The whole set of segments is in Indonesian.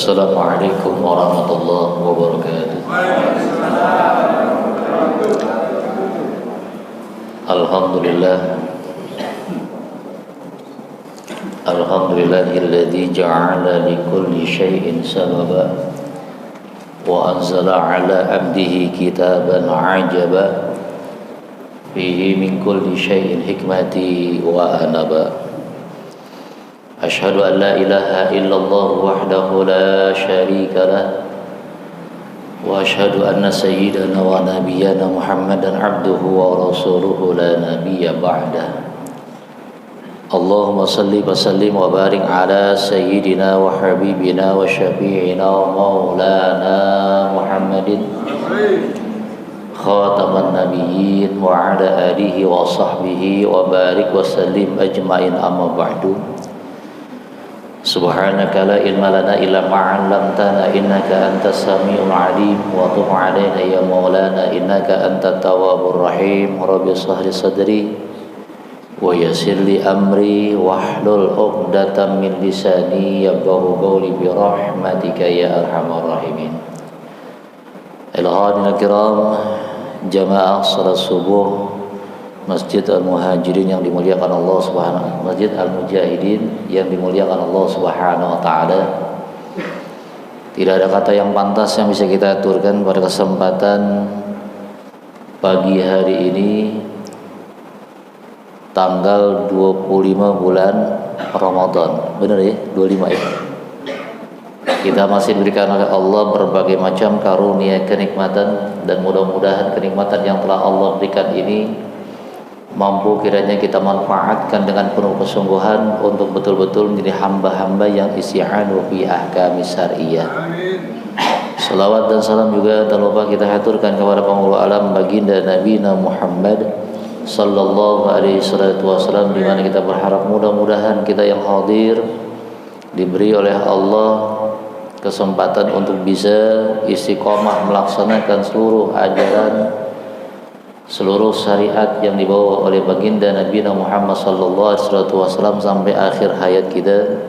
Assalamualaikum warahmatullahi wabarakatuh. Alhamdulillah. Alhamdulillahilladzi ja'ala likulli syai'in sababa wa anzala 'ala 'abdihi kitaban 'ajaba fihi min kulli syai'in hikmati wa anaba. Asyhadu an la ilaha illallah wahdahu la syarika lah wa asyhadu anna sayyidana wa nabiyyana Muhammadan abduhu wa rasuluhu la nabiyya ba'dah. Allahumma salli wa sallim wa barik ala sayyidina wa habibina wa syafi'ina wa maulana Muhammadin khataman nabiyyin wa ala alihi wa sahbihi wa barik wa sallim ajma'in, amma ba'du. Subhanaka la ilma lana illa ma 'allamtana innaka antas samiul 'alim wa tub 'alaina ya maulana innaka antat tawwabur rahim. Rabbi shrah li sadri wa yassir li amri wahlul 'uqdatam min lisani yafqahu qawli bi rahmatika ya arhamar rahimin. Al-hadirin kiram, jamaah salat subuh Masjid Al-Muhajirin yang dimuliakan Allah Subhanahu, Masjid Al-Mujahidin yang dimuliakan Allah Subhanahu wa taala. Tidak ada kata yang pantas yang bisa kita aturkan pada kesempatan pagi hari ini, tanggal 25 bulan Ramadan. Benar ya? 25 ya. Kita masih diberikan oleh Allah berbagai macam karunia kenikmatan, dan mudah-mudahan kenikmatan yang telah Allah berikan ini mampu kiranya kita manfaatkan dengan penuh kesungguhan untuk betul-betul menjadi hamba-hamba yang isti'anu fi ahkami syariah. Salawat dan salam juga tak lupa kita haturkan kepada penghulu alam baginda Nabi Muhammad sallallahu alaihi wasallam, di mana kita berharap mudah-mudahan kita yang hadir diberi oleh Allah kesempatan untuk bisa istiqomah melaksanakan seluruh ajaran, seluruh syariat yang dibawa oleh baginda Nabi Muhammad sallallahu alaihi wasallam sampai akhir hayat kita.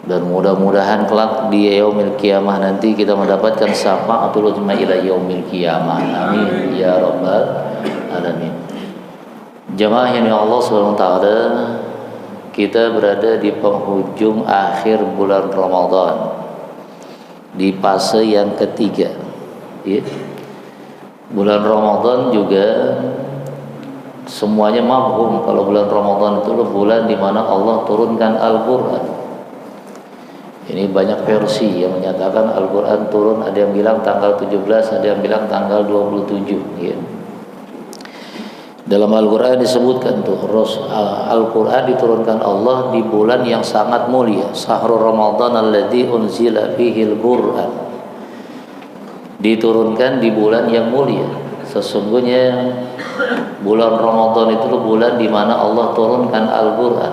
Dan mudah-mudahan kelak di yaumil qiyamah nanti kita mendapatkan syafaatul uzma ila yaumil qiyamah. Amin ya rabbal alamin. Jamaah yang Allah Subhanahu wa taala, kita berada di penghujung akhir bulan Ramadan, di fase yang ketiga, ya. Bulan Ramadan juga semuanya mafhum kalau bulan Ramadan itu bulan di mana Allah turunkan Al-Qur'an. Ini banyak versi yang menyatakan Al-Qur'an turun, ada yang bilang tanggal 17, ada yang bilang tanggal 27, ya. Dalam Al-Qur'an disebutkan tuh Al-Qur'an diturunkan Allah di bulan yang sangat mulia, Syahrul Ramadan alladzi unzila fihil Qur'an. Diturunkan di bulan yang mulia. Sesungguhnya bulan Ramadan itu bulan di mana Allah turunkan Al-Qur'an.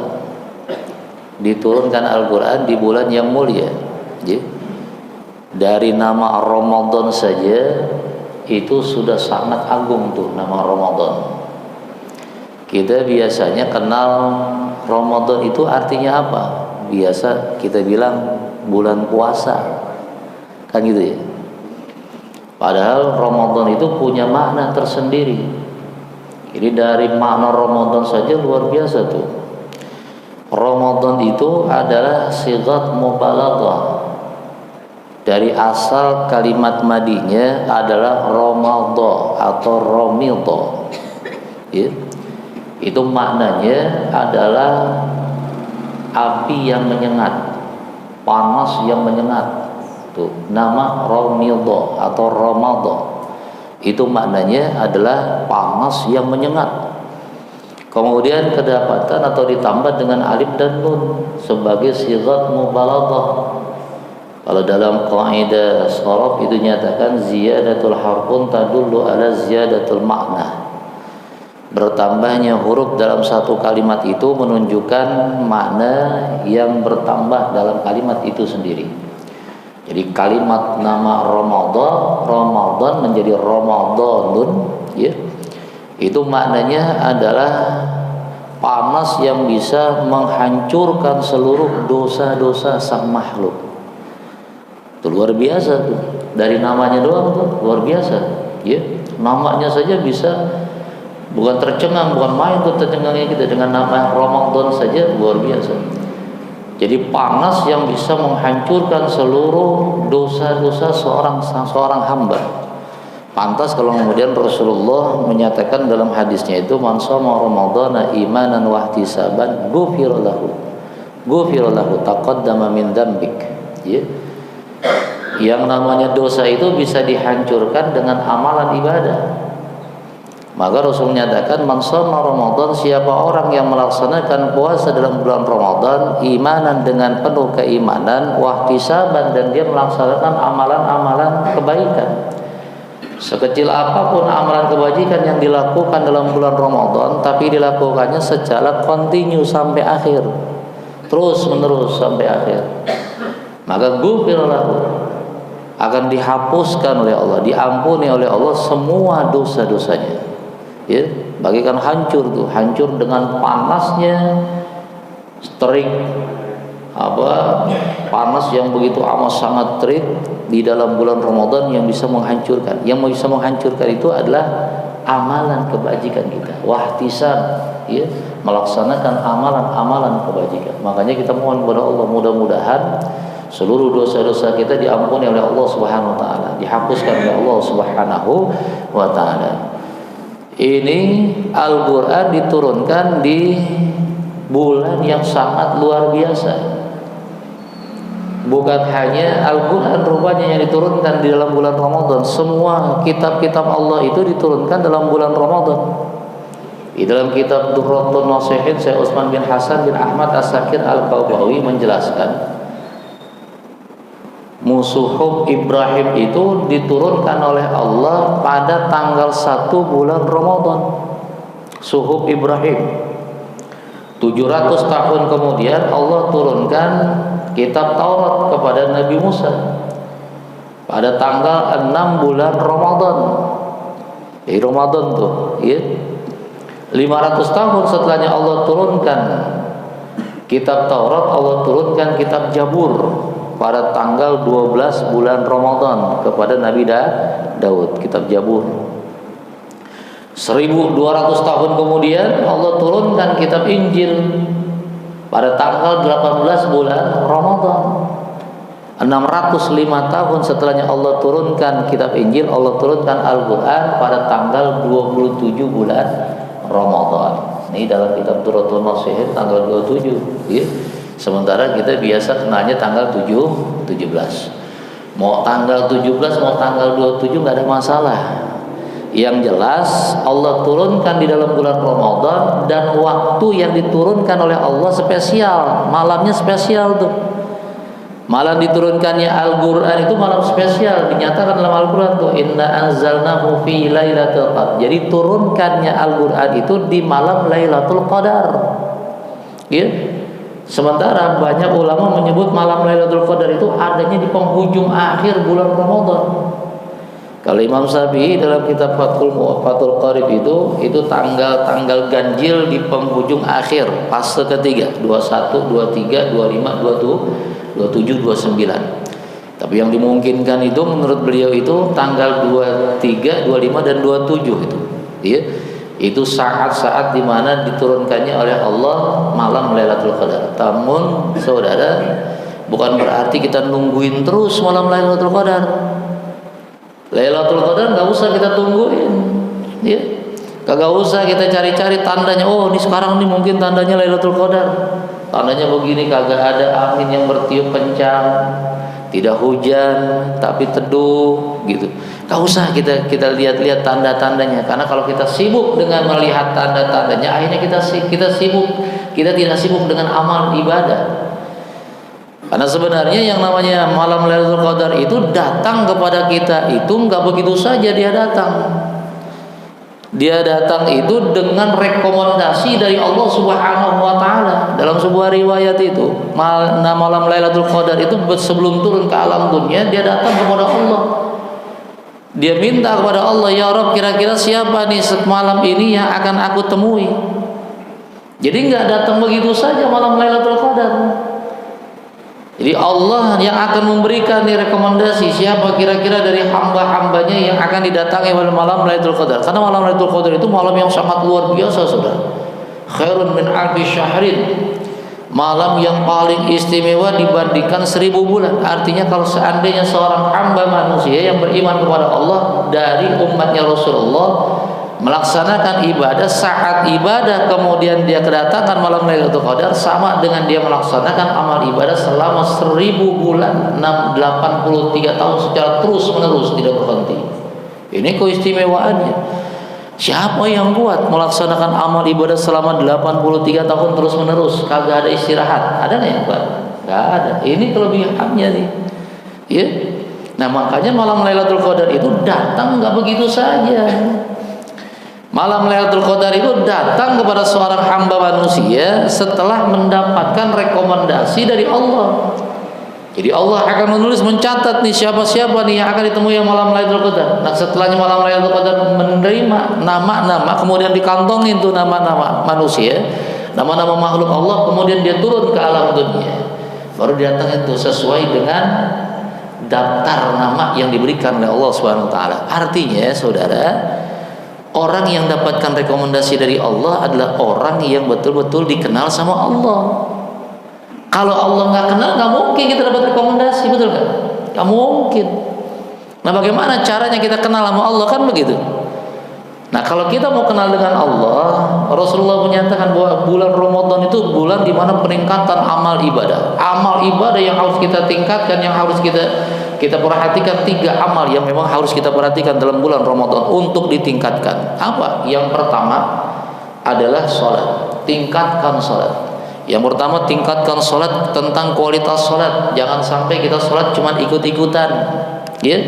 Diturunkan Al-Qur'an di bulan yang mulia. Dari nama Ramadan saja itu sudah sangat agung tuh nama Ramadan. Kita biasanya kenal Ramadan itu artinya apa? Biasa kita bilang bulan puasa. Kan gitu ya. Padahal Ramadan itu punya makna tersendiri. Jadi dari makna Ramadan saja luar biasa tuh. Ramadan itu adalah sighat mubalaghah. Dari asal kalimat madinya adalah Ramadha atau Ramidha. Ya. Itu maknanya adalah api yang menyengat, panas yang menyengat. Tuh, nama Ramidha atau Ramadha itu maknanya adalah panas yang menyengat. Kemudian kedapatan atau ditambah dengan alif dan nun sebagai sighat mubalaghah. Kalau dalam kaidah sharaf itu nyatakan ziyadatul harfun tadullu ala ziyadatul makna. Bertambahnya huruf dalam satu kalimat itu menunjukkan makna yang bertambah dalam kalimat itu sendiri. Jadi kalimat nama Ramadan menjadi Ramadanun, ya. Itu maknanya adalah panas yang bisa menghancurkan seluruh dosa-dosa sang makhluk. Itu luar biasa tuh. Dari namanya doang tuh luar biasa. Ya, namanya saja bisa bukan tercengang, bukan main tuh tercengangnya kita dengan nama Ramadan saja luar biasa. Jadi panas yang bisa menghancurkan seluruh dosa-dosa seorang hamba. Pantas kalau kemudian Rasulullah menyatakan dalam hadisnya itu, man shoma ramadhana imanan wa ihtisaban ghufira lahu taqaddama min dzambik. Ya. Yang namanya dosa itu bisa dihancurkan dengan amalan ibadah. Maka Rasul menyatakan, man shoma ramadhan, siapa orang yang melaksanakan puasa dalam bulan Ramadan imanan, dengan penuh keimanan, wa ihtisaban, dan dia melaksanakan amalan-amalan kebaikan. Sekecil apapun amalan kebajikan yang dilakukan dalam bulan Ramadan, tapi dilakukannya secara kontinu sampai akhir, terus menerus sampai akhir, maka ghufira lahu, akan dihapuskan oleh Allah, diampuni oleh Allah semua dosa-dosanya. Ya, bagikan hancur tuh, hancur dengan panasnya terik, panas yang begitu amat sangat terik di dalam bulan Ramadan yang bisa menghancurkan. Yang bisa menghancurkan itu adalah amalan kebajikan kita. Wahtisab, ya, melaksanakan amalan-amalan kebajikan. Makanya kita mohon kepada Allah, mudah-mudahan seluruh dosa-dosa kita diampuni oleh Allah Subhanahu wa taala, dihapuskan oleh Allah Subhanahu wa taala. Ini Al-Qur'an diturunkan di bulan yang sangat luar biasa. Bukan hanya Al-Quran rupanya yang diturunkan di dalam bulan Ramadan, semua kitab-kitab Allah itu diturunkan dalam bulan Ramadan. Di dalam kitab Durratun Nasihin, Syekh Utsman bin Hasan bin Ahmad As-Sakir Al-Qawbawi menjelaskan, Musuhuf Ibrahim itu diturunkan oleh Allah pada tanggal 1 bulan Ramadan. Suhuf Ibrahim. 700 tahun kemudian Allah turunkan kitab Taurat kepada Nabi Musa pada tanggal 6 bulan Ramadan. Di Ramadan tuh, ya. 500 tahun setelahnya Allah turunkan kitab Taurat, Allah turunkan kitab Jabur pada tanggal 12 bulan Ramadan kepada Nabi Daud, kitab Jabur. 1200 tahun kemudian Allah turunkan kitab Injil pada tanggal 18 bulan Ramadan. 605 tahun setelahnya Allah turunkan kitab Injil, Allah turunkan Al-Quran pada tanggal 27 bulan Ramadan. Ini dalam kitab Durratun Nasihin tanggal 27, ya. Sementara kita biasa kenalnya tanggal 17. Mau tanggal 17 mau tanggal 27 nggak ada masalah. Yang jelas Allah turunkan di dalam bulan Ramadan, dan waktu yang diturunkan oleh Allah spesial, malamnya spesial tuh. Malam diturunkannya Al-Qur'an itu malam spesial, dinyatakan dalam Al-Qur'an tuh, inna anzalnahu fi lailatul qadar. Jadi turunkannya Al-Qur'an itu di malam Lailatul Qadar. Ya. Sementara banyak ulama menyebut malam Lailatul Qadar itu adanya di penghujung akhir bulan Ramadan. Kalau Imam Syafi'i dalam kitab Fathul Qarib itu tanggal ganjil di penghujung akhir fase ketiga, 21, 23, 25, 27, 29. Tapi yang dimungkinkan itu menurut beliau itu tanggal 23, 25 dan 27 itu. Ya. Itu saat-saat di mana diturunkannya oleh Allah malam Lailatul Qadar. Namun saudara, bukan berarti kita nungguin terus malam Lailatul Qadar. Lailatul Qadar nggak usah kita tungguin, ya. Kagak usah kita cari-cari tandanya. Oh, ini sekarang nih mungkin tandanya Lailatul Qadar. Tandanya begini, kagak ada angin yang bertiup kencang, tidak hujan tapi teduh, gitu. Gak usah kita lihat-lihat tanda-tandanya, karena kalau kita sibuk dengan melihat tanda-tandanya, akhirnya kita tidak sibuk dengan amal ibadah. Karena sebenarnya yang namanya malam Lailatul Qadar itu datang kepada kita itu nggak begitu saja dia datang. Dia datang itu dengan rekomendasi dari Allah Subhanahu wa taala. Dalam sebuah riwayat itu, malam Lailatul Qadar itu sebelum turun ke alam dunia, dia datang kepada Allah. Dia minta kepada Allah, ya Rabb, kira-kira siapa nih malam ini yang akan aku temui. Jadi nggak datang begitu saja malam Lailatul Qadar. Jadi Allah yang akan memberikan rekomendasi siapa kira-kira dari hamba-hambanya yang akan didatangi pada malam Lailatul Qadar. Karena malam Lailatul Qadar itu malam yang sangat luar biasa, Saudara. Khairun min alfi syahrin. Malam yang paling istimewa dibandingkan 1000 bulan. Artinya kalau seandainya seorang hamba manusia yang beriman kepada Allah dari umatnya Rasulullah melaksanakan ibadah, saat ibadah kemudian dia kedatangan malam Lailatul Qadar, sama dengan dia melaksanakan amal ibadah selama 1000 bulan, 83 tahun secara terus menerus tidak berhenti. Ini keistimewaannya. Siapa yang kuat melaksanakan amal ibadah selama 83 tahun terus menerus, kagak ada istirahat? Ada nggak yang kuat? Nggak ada. Ini kelebihannya nih, ya. Nah makanya malam Lailatul Qadar itu datang nggak begitu saja. Malam Lailatul Qadar itu datang kepada seorang hamba manusia setelah mendapatkan rekomendasi dari Allah. Jadi Allah akan menulis, mencatat nih siapa-siapa nih yang akan ditemui malam Lailatul Qadar. Nah setelahnya malam Lailatul Qadar menerima nama-nama, kemudian dikantongin tuh nama-nama manusia, nama-nama makhluk Allah, kemudian dia turun ke alam dunia. Baru datang itu sesuai dengan daftar nama yang diberikan oleh Allah Subhanahu wa taala. Artinya, Saudara, orang yang dapatkan rekomendasi dari Allah adalah orang yang betul-betul dikenal sama Allah. Kalau Allah nggak kenal, nggak mungkin kita dapat rekomendasi, betul kan? Nggak mungkin. Nah, bagaimana caranya kita kenal sama Allah, kan begitu? Nah, kalau kita mau kenal dengan Allah, Rasulullah menyatakan bahwa bulan Ramadan itu bulan di mana peningkatan amal ibadah. Amal ibadah yang harus kita tingkatkan, yang harus kita perhatikan, 3 amal yang memang harus kita perhatikan dalam bulan Ramadan untuk ditingkatkan. Apa? Yang pertama adalah sholat. Tingkatkan sholat. Yang pertama, tingkatkan sholat tentang kualitas sholat. Jangan sampai kita sholat cuma ikut-ikutan, ya.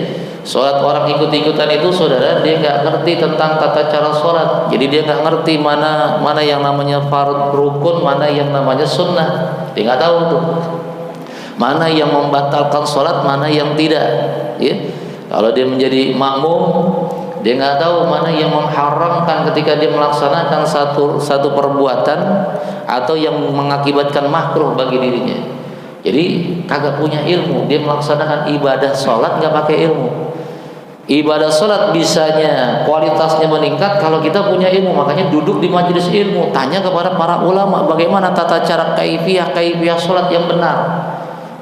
Sholat orang ikut-ikutan itu, Saudara, dia nggak ngerti tentang tata cara sholat. Jadi dia nggak ngerti mana yang namanya fard rukun, mana yang namanya sunnah. Dia nggak tahu tuh mana yang membatalkan sholat, mana yang tidak, ya. Kalau dia menjadi makmum, dia nggak tahu mana yang mengharamkan ketika dia melaksanakan satu perbuatan atau yang mengakibatkan makruh bagi dirinya. Jadi kagak punya ilmu, dia melaksanakan ibadah sholat nggak pakai ilmu. Ibadah sholat bisanya kualitasnya meningkat kalau kita punya ilmu. Makanya duduk di majelis ilmu, tanya kepada para ulama bagaimana tata cara kaifiyah sholat yang benar.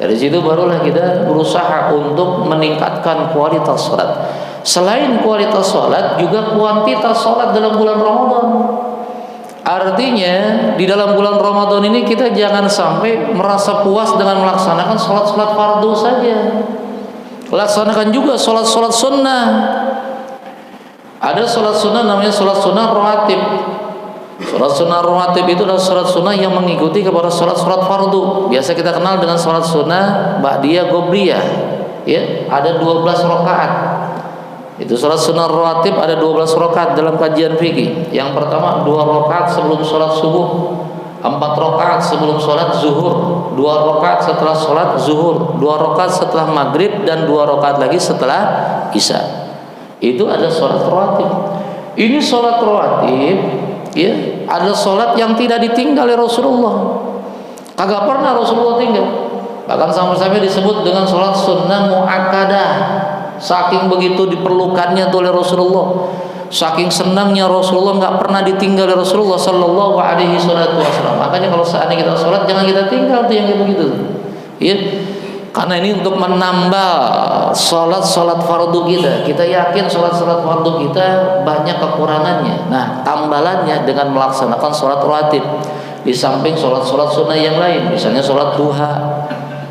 Dari situ barulah kita berusaha untuk meningkatkan kualitas sholat. Selain kualitas sholat, juga kuantitas sholat dalam bulan Ramadan. Artinya di dalam bulan Ramadan ini kita jangan sampai merasa puas dengan melaksanakan sholat-sholat fardu saja. Laksanakan juga sholat-sholat sunnah. Ada sholat sunnah namanya sholat sunnah rawatib. Sholat sunnah rawatib itu adalah sholat sunnah yang mengikuti kepada sholat-sholat fardu. Biasa kita kenal dengan sholat sunnah ba'diyah qobliyah, ya, ada 12 rakaat. Itu sholat sunnah rawatib ada 12 rakaat dalam kajian fikih. Yang pertama 2 rakaat sebelum sholat subuh, 4 rakaat sebelum sholat zuhur, 2 rakaat setelah sholat zuhur, 2 rakaat setelah maghrib, dan 2 rakaat lagi setelah isya. Itu ada sholat rawatib. Ini sholat rawatib, ya, ada sholat yang tidak ditinggal oleh Rasulullah. Kagak pernah Rasulullah tinggal. Bahkan sampai-sampai disebut dengan sholat sunnah muakkadah. Saking begitu diperlukannya oleh Rasulullah, saking senangnya Rasulullah, nggak pernah ditinggal oleh Rasulullah Sallallahu Alaihi Wasallam. Makanya kalau seandainya kita sholat, jangan kita tinggal tuh yang kayak begitu, ya. Karena ini untuk menambah sholat fardu kita. Kita yakin sholat fardu kita banyak kekurangannya. Nah, tambalannya dengan melaksanakan sholat rawatib di samping sholat sunnah yang lain, misalnya sholat duha.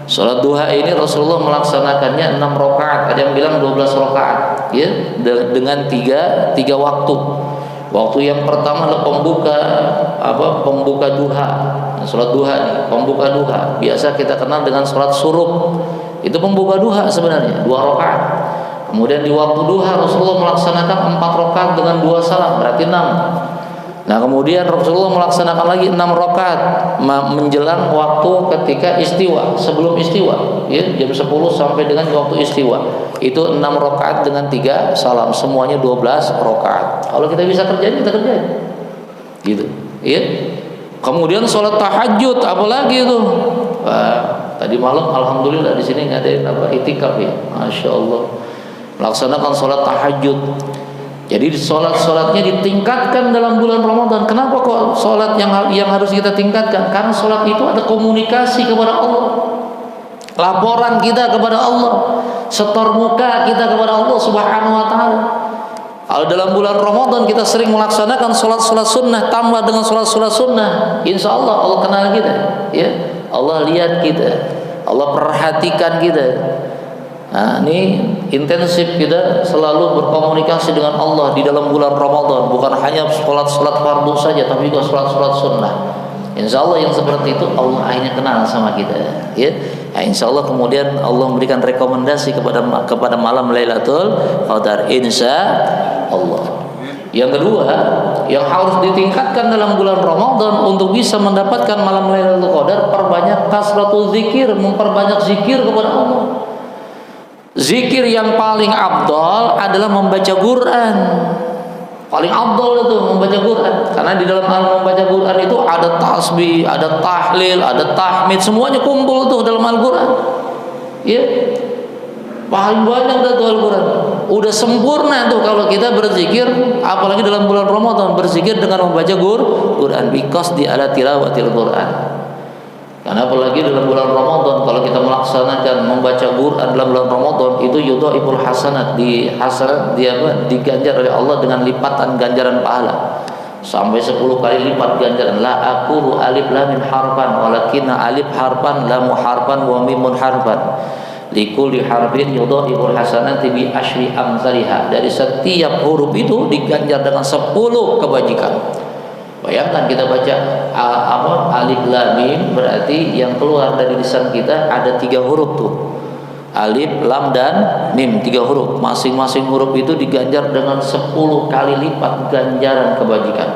Sholat duha ini Rasulullah melaksanakannya 6 rakaat, ada yang bilang 12 rakaat, ya, dengan tiga waktu. Waktu yang pertama adalah pembuka duha. Nah, sholat duha nih, pembuka duha. Biasa kita kenal dengan sholat suruk. Itu pembuka duha sebenarnya, 2 rakaat. Kemudian di waktu duha Rasulullah melaksanakan 4 rakaat dengan 2 salam, berarti 6. Nah, kemudian Rasulullah melaksanakan lagi 6 rakaat menjelang waktu ketika istiwa, sebelum istiwa, ya, jam 10 sampai dengan waktu istiwa. Itu 6 rakaat dengan 3 salam, semuanya 12 rakaat. Kalau kita bisa kerjain, kita kerjain. Gitu, ya. Kemudian sholat tahajud, apalagi itu? Tadi malam alhamdulillah di sini ngadain itikaf ya. Masya Allah. Melaksanakan sholat tahajud. Jadi sholatnya ditingkatkan dalam bulan Ramadan. Kenapa kok sholat yang harus kita tingkatkan? Karena sholat itu ada komunikasi kepada Allah, laporan kita kepada Allah, setor muka kita kepada Allah Subhanahu wa taala. Kalau dalam bulan Ramadan kita sering melaksanakan sholat sunnah, tambah dengan sholat sunnah, insya Allah Allah kenal kita, ya. Allah lihat kita, Allah perhatikan kita. Nah, ini intensif kita selalu berkomunikasi dengan Allah di dalam bulan Ramadan, bukan hanya sholat fardu saja, tapi juga sholat sunnah. Insya Allah yang seperti itu Allah akhirnya kenal sama kita, ya. Nah, insya Allah kemudian Allah memberikan rekomendasi kepada malam Lailatul Qadar, insya Allah. Yang kedua, yang harus ditingkatkan dalam bulan Ramadan untuk bisa mendapatkan malam Lailatul Qadar, perbanyak kasratul zikir, memperbanyak zikir kepada Allah. Zikir yang paling afdal adalah membaca Quran. Paling afdal itu membaca Quran, karena di dalam membaca Quran itu ada tasbih, ada tahlil, ada tahmid, semuanya kumpul tuh dalam Al-Quran. Ya, paling banyak tuh Al-Quran. Udah sempurna tuh kalau kita berzikir, apalagi dalam bulan Ramadan berzikir dengan membaca Quran, because di ala tilawatil Quran. Karena apalagi dalam bulan Ramadan kalau kita melaksanakan membaca Quran dalam bulan Ramadan itu yudhaiful hasanat, diganjar oleh Allah dengan lipatan ganjaran pahala sampai 10 kali lipat ganjaran. La aqulu alif lam mim harfan walakinna alif harfan lam harfan wa mimun harfan likulli harfin yudhaiful hasanati bi asyri amsalha. Dari setiap huruf itu diganjar dengan 10 kebajikan. Bayangkan kita baca alif lam mim, berarti yang keluar dari lisan kita ada 3 huruf tuh. Alif, lam, dan mim, 3 huruf. Masing-masing huruf itu diganjar dengan 10 kali lipat ganjaran kebajikan.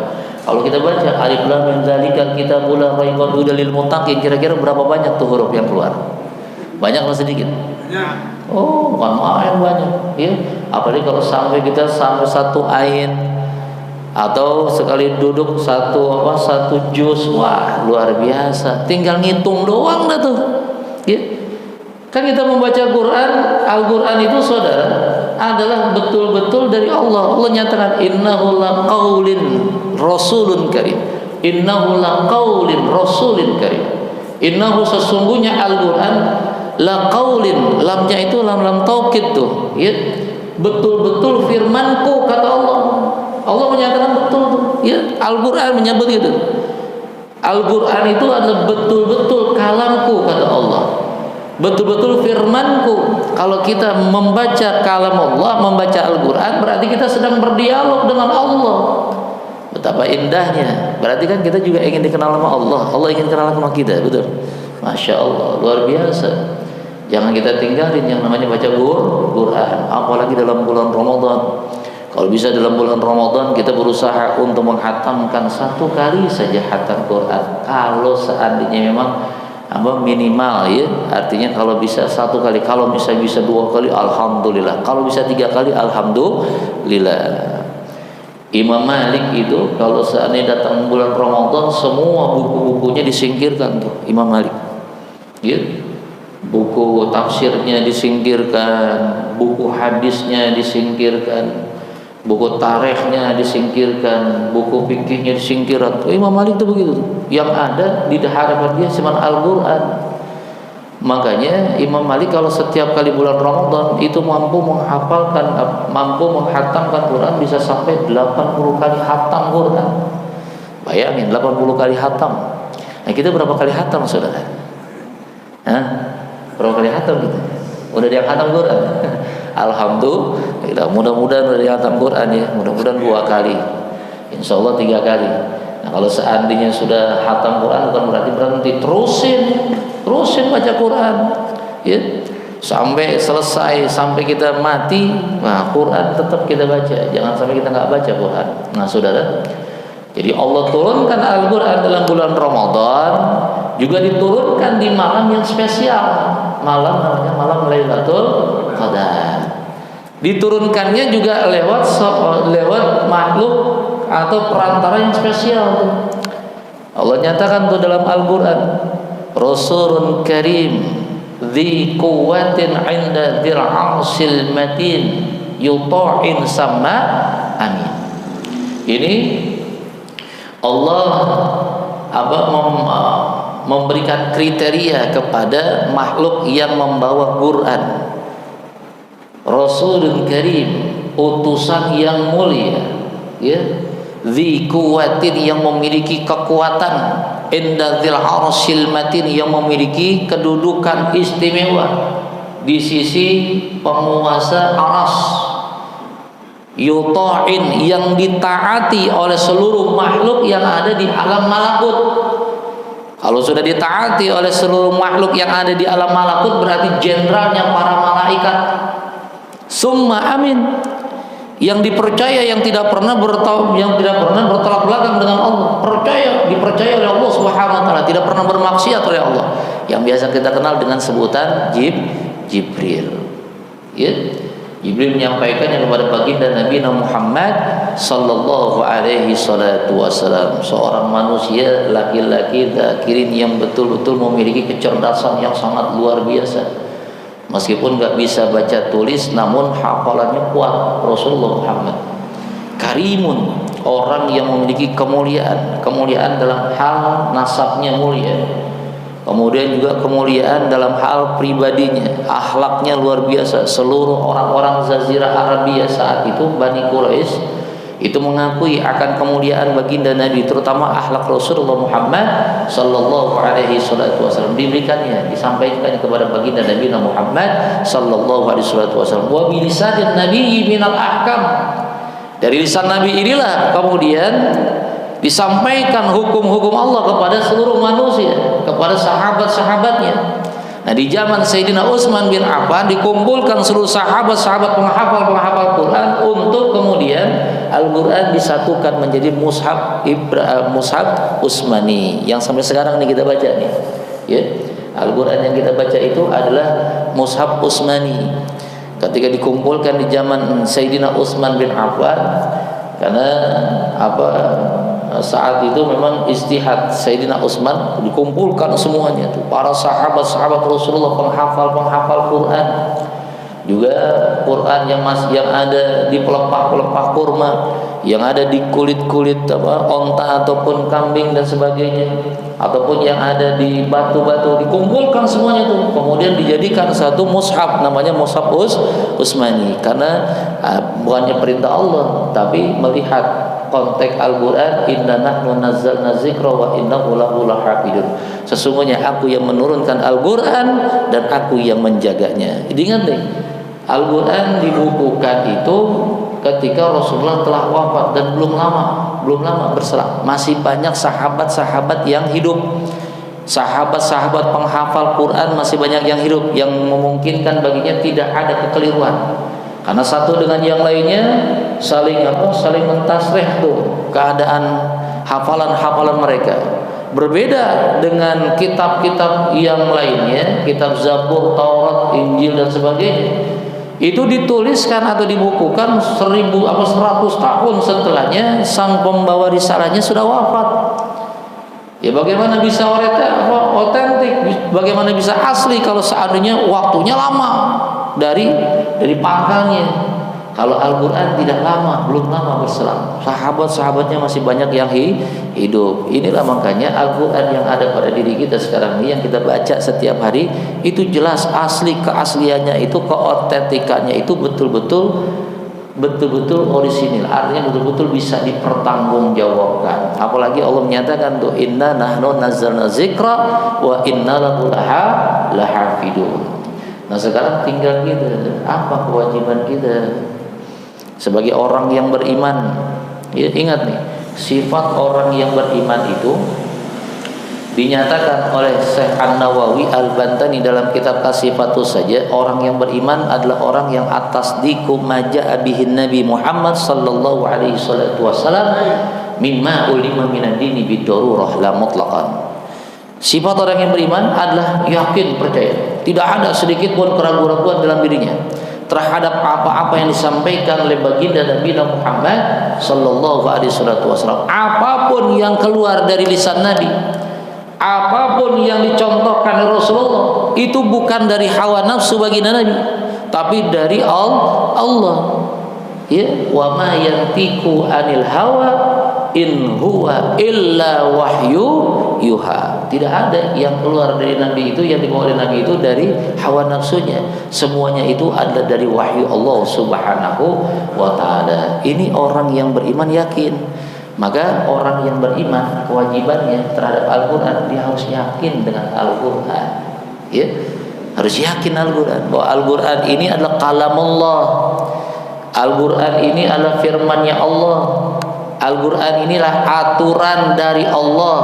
Kalau kita baca alif lam mim zalikal kitabul la raiba fihi hudal lil muttaqin, kira-kira berapa banyak tuh huruf yang keluar? Banyak atau sedikit? Oh, bukan main banyak, ya. Apalagi kalau kita sampai 1 ain, atau sekali duduk satu juz, wah luar biasa. Tinggal ngitung doang dah tuh, ya. Kan kita membaca Quran, Al-Quran itu saudara adalah betul-betul dari Allah. Allah nyatakan innahu laqaulin rasulun karim. Innahu laqaulin rasulin karim. Innahu sesungguhnya Al-Quran laqaulin, lamnya itu lam taukid tuh, ya. Betul-betul firmanku kata Allah. Allah menyatakan betul tuh, ya. Al-Quran menyebut gitu. Al-Quran itu adalah betul-betul kalamku kata Allah, betul-betul firmanku. Kalau kita membaca kalam Allah, membaca Al-Quran, berarti kita sedang berdialog dengan Allah. Betapa indahnya. Berarti kan kita juga ingin dikenal sama Allah, Allah ingin kenal sama kita, betul. Masya Allah, luar biasa. Jangan kita tinggalin yang namanya baca Quran, apalagi dalam bulan Ramadan. Kalau bisa dalam bulan Ramadan kita berusaha untuk menghatamkan 1 kali saja khatam Quran. Kalau seandainya memang minimal, ya, artinya kalau bisa 1 kali, kalau bisa 2 kali, alhamdulillah. Kalau bisa 3 kali, alhamdulillah. Imam Malik itu kalau seandainya datang bulan Ramadan, semua buku-bukunya disingkirkan tuh Imam Malik, ya. Buku tafsirnya disingkirkan, buku hadisnya disingkirkan, buku tarikhnya disingkirkan, buku fikihnya disingkirkan. Imam Malik itu begitu. Yang ada di hadapan dia cuma Al-Quran. Makanya Imam Malik kalau setiap kali bulan Ramadan itu mampu menghatamkan Quran bisa sampai 80 kali hatam Quran. Bayangin 80 kali hatam. Nah, kita berapa kali hatam, saudara? Hah? Berapa kali hatam kita? Udah dia hatam Quran? Alhamdulillah, mudah-mudahan dari khatam Quran, ya, mudah-mudahan 2 kali, insya Allah 3 kali. Nah, kalau seandainya sudah khatam Quran bukan berarti terusin baca Quran, ya, sampai selesai, sampai kita mati. Nah, Quran tetap kita baca, jangan sampai kita nggak baca Quran. Nah, saudara, jadi Allah turunkan Al-Quran dalam bulan Ramadan, juga diturunkan di malam yang spesial. Malam namanya malam Lailatul Qadar. Diturunkannya juga lewat makhluk atau perantara yang spesial. Allah nyatakan tuh dalam Al-Quran, Rasulun karim dzi quwwatin 'inda dzil 'arsyil matin yuta'in sama amin. Ini Allah memberikan kriteria kepada makhluk yang membawa Quran. Rasulun karim, utusan yang mulia, ya, dzi quwwatin, yang memiliki kekuatan, inda dzil 'arsyil matin, yang memiliki kedudukan istimewa di sisi penguasa aras, yuta'in, yang ditaati oleh seluruh makhluk yang ada di alam malakut. Kalau sudah ditaati oleh seluruh makhluk yang ada di alam malakut, berarti jenderalnya para malaikat. Summa amin, yang dipercaya, yang tidak pernah bertolak belakang dengan Allah, dipercaya oleh Allah Subhanahu wa taala, tidak pernah bermaksiat oleh Allah, yang biasa kita kenal dengan sebutan Jibril. Ya, Jibril menyampaikannya kepada baginda Nabi Muhammad sallallahu alaihi salatu wasallam, seorang manusia laki-laki zakirin yang betul-betul memiliki kecerdasan yang sangat luar biasa. Meskipun gak bisa baca tulis, namun hafalannya kuat. Rasulullah Muhammad karimun, orang yang memiliki kemuliaan dalam hal nasabnya mulia, kemudian juga kemuliaan dalam hal pribadinya, akhlaknya luar biasa. Seluruh orang-orang Jazirah Arabia saat itu, Bani Quraisy, itu mengakui akan kemuliaan baginda Nabi, terutama akhlak Rasulullah Muhammad sallallahu alaihi wasallam. Disampaikan kepada baginda Nabi Muhammad sallallahu alaihi wasallam. Wa bilisanin nabiyyi minal ahkam, dari lisan Nabi inilah kemudian disampaikan hukum-hukum Allah kepada seluruh manusia, kepada sahabat-sahabatnya. Nah, di zaman Sayyidina Utsman bin Affan dikumpulkan seluruh sahabat-sahabat penghafal Quran untuk kemudian Al-Quran disatukan menjadi mushaf Utsmani yang sampai sekarang ini kita baca nih. Ya, Al-Quran yang kita baca itu adalah mushaf Utsmani. Ketika dikumpulkan di zaman Sayyidina Utsman bin Affan, karena saat itu memang istihad Sayyidina Utsman, dikumpulkan semuanya tuh para sahabat-sahabat Rasulullah, penghafal Quran, juga Quran yang ada di pelepah-pelepah kurma, yang ada di kulit-kulit onta ataupun kambing dan sebagainya, ataupun yang ada di batu-batu, dikumpulkan semuanya tuh, kemudian dijadikan satu mushaf, namanya mushaf Utsmani. Karena bukannya perintah Allah, tapi melihat konteks Al-Quran, inna nahnu nazzalna dzikra wa innahu lahu lahafidun, sesungguhnya aku yang menurunkan Al-Quran dan aku yang menjaganya. Jadi ingat nih, Al-Quran dibukukan itu ketika Rasulullah telah wafat dan belum lama berselang. Masih banyak sahabat-sahabat yang hidup, sahabat-sahabat penghafal Quran masih banyak yang hidup, yang memungkinkan baginya tidak ada kekeliruan. Karena satu dengan yang lainnya saling mentasreh tuh keadaan hafalan mereka. Berbeda dengan kitab-kitab yang lainnya, kitab Zabur, Taurat, Injil dan sebagainya. Itu dituliskan atau dibukukan 100 tahun setelahnya sang pembawa risalahnya sudah wafat. Ya, bagaimana bisa otentik? Bagaimana bisa asli kalau seandainya waktunya lama dari pangkalnya? Kalau Al-Quran tidak lama, belum lama berselang, sahabat-sahabatnya masih banyak yang hidup. Inilah makanya Al-Quran yang ada pada diri kita sekarang ini, yang kita baca setiap hari, itu jelas asli, keasliannya itu, keotentikannya itu betul-betul orisinil, artinya betul-betul bisa dipertanggungjawabkan. Apalagi Allah menyatakan tuh, inna nahnu nazzalna dzikra wa inna lahu lahafidun. Nah, sekarang tinggal kita, apa kewajiban kita sebagai orang yang beriman? Ya, ingat nih, sifat orang yang beriman itu dinyatakan oleh Syekh An-Nawawi Al-Bantani dalam kitab As-Sifatus saja. Orang yang beriman adalah orang yang atas diku maja'a bihin Nabi Muhammad sallallahu alaihi wasallam mimma ulima minad dini bid-darurah la mutlaqan. Sifat orang yang beriman adalah yakin, percaya, tidak ada sedikit pun keraguan-keraguan dalam dirinya terhadap apa-apa yang disampaikan oleh baginda Nabi Muhammad sallallahu alaihi wasallam. Apapun yang keluar dari lisan Nabi, apapun yang dicontohkan Rasulullah itu bukan dari hawa nafsu baginda Nabi, tapi dari Allah. Ya, wa ma yantiqu anil hawa in huwa illa wahyu yuha. Tidak ada yang keluar dari Nabi itu, yang dibawa oleh Nabi itu dari hawa nafsunya. Semuanya itu adalah dari wahyu Allah Subhanahu wa taala. Ini orang yang beriman yakin. Maka orang yang beriman kewajibannya terhadap Al-Qur'an, dia harus yakin dengan Al-Qur'an. Ya, harus yakin Al-Qur'an, bahwa Al-Qur'an ini adalah kalamullah. Al-Qur'an ini adalah firman-Nya Allah. Al-Qur'an inilah aturan dari Allah.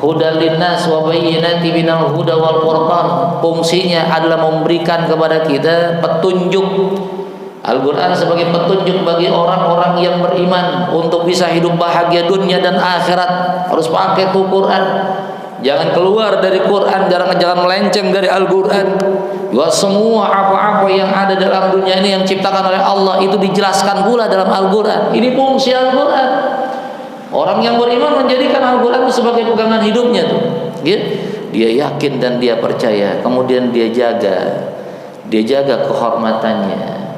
Hudal linnas wa bayyinati minal huda wal furqan. Fungsinya adalah memberikan kepada kita petunjuk. Al-Qur'an sebagai petunjuk bagi orang-orang yang beriman untuk bisa hidup bahagia dunia dan akhirat. Harus pakai tuh Quran. Jangan keluar dari Quran, jangan melenceng dari Al-Qur'an. Bahwa semua apa-apa yang ada dalam dunia ini yang diciptakan oleh Allah itu dijelaskan pula dalam Al-Qur'an. Ini fungsi Al-Qur'an. Orang yang beriman menjadikan Al-Qur'an itu sebagai pegangan hidupnya tuh. Ya? Dia yakin dan dia percaya, kemudian dia jaga kehormatannya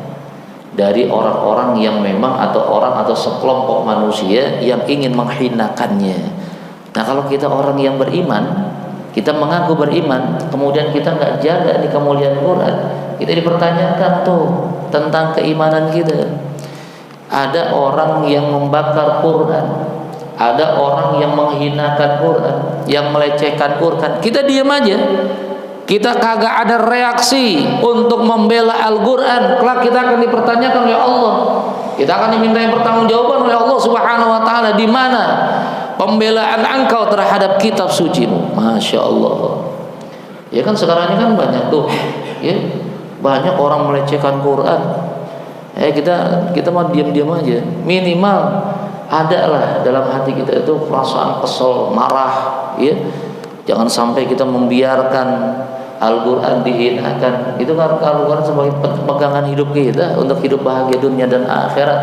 dari orang-orang yang memang atau sekelompok manusia yang ingin menghinakannya. Nah, kalau kita orang yang beriman, kita mengaku beriman, kemudian kita nggak jaga di kemuliaan Quran, kita dipertanyakan tuh tentang keimanan kita. Ada orang yang membakar Quran, ada orang yang menghinakan Quran, yang melecehkan Quran. Kita diam aja. Kita kagak ada reaksi untuk membela Al-Qur'an. Kelak kita akan dipertanyakan oleh Allah. Kita akan diminta pertanggungjawaban oleh Allah Subhanahu wa taala, di mana pembelaan engkau terhadap kitab suci-Mu. Masya Allah. Ya kan sekarang ini kan banyak tuh, ya, banyak orang melecehkan Quran. Kita mau diam-diam aja. Minimal ada lah dalam hati kita itu perasaan kesel, marah, ya. Jangan sampai kita membiarkan Al-Qur'an dihinakan. Itu kan Al-Qur'an sebagai pegangan hidup kita untuk hidup bahagia dunia dan akhirat.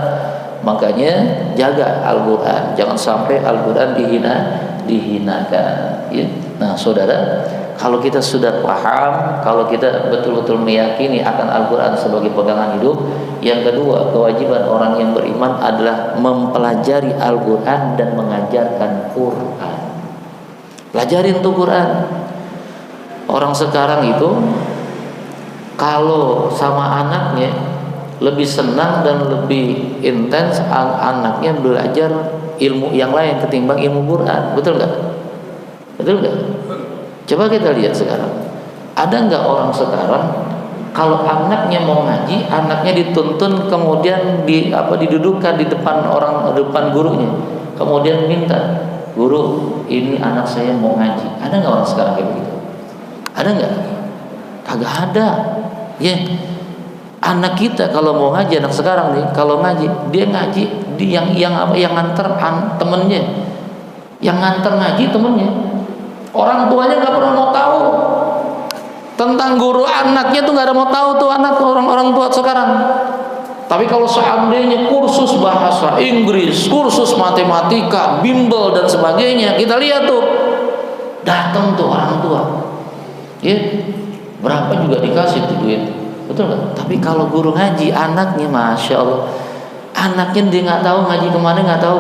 Makanya jaga Al-Qur'an, jangan sampai Al-Qur'an dihinakan. Ya. Nah, saudara, kalau kita sudah paham, kalau kita betul-betul meyakini akan Al-Qur'an sebagai pegangan hidup, yang kedua, kewajiban orang yang beriman adalah mempelajari Al-Qur'an dan mengajarkan Qur'an. Pelajarin tuh Quran. Orang sekarang itu kalau sama anaknya lebih senang dan lebih intens anaknya belajar ilmu yang lain ketimbang ilmu Quran. Betul nggak? Betul nggak? Coba kita lihat sekarang. Ada nggak orang sekarang kalau anaknya mau ngaji, anaknya dituntun kemudian didudukkan di depan gurunya, kemudian minta, "Guru, ini anak saya mau ngaji." Ada nggak orang sekarang kayak begitu? Ada nggak? Kagak ada. Ya, anak kita kalau mau ngaji, anak sekarang nih kalau ngaji, dia ngaji yang nganter temennya, yang nganter ngaji temennya. Orang tuanya nggak pernah mau tahu tentang guru anaknya, tuh nggak ada mau tahu tuh anak orang tua sekarang. Tapi kalau seandainya kursus bahasa Inggris, kursus matematika, bimbel dan sebagainya, kita lihat tuh datang tuh orang tua, ya, berapa juga dikasih tuh duit, betul nggak? Tapi kalau guru ngaji anaknya, masya Allah, anaknya dia nggak tahu ngaji kemana, nggak tahu,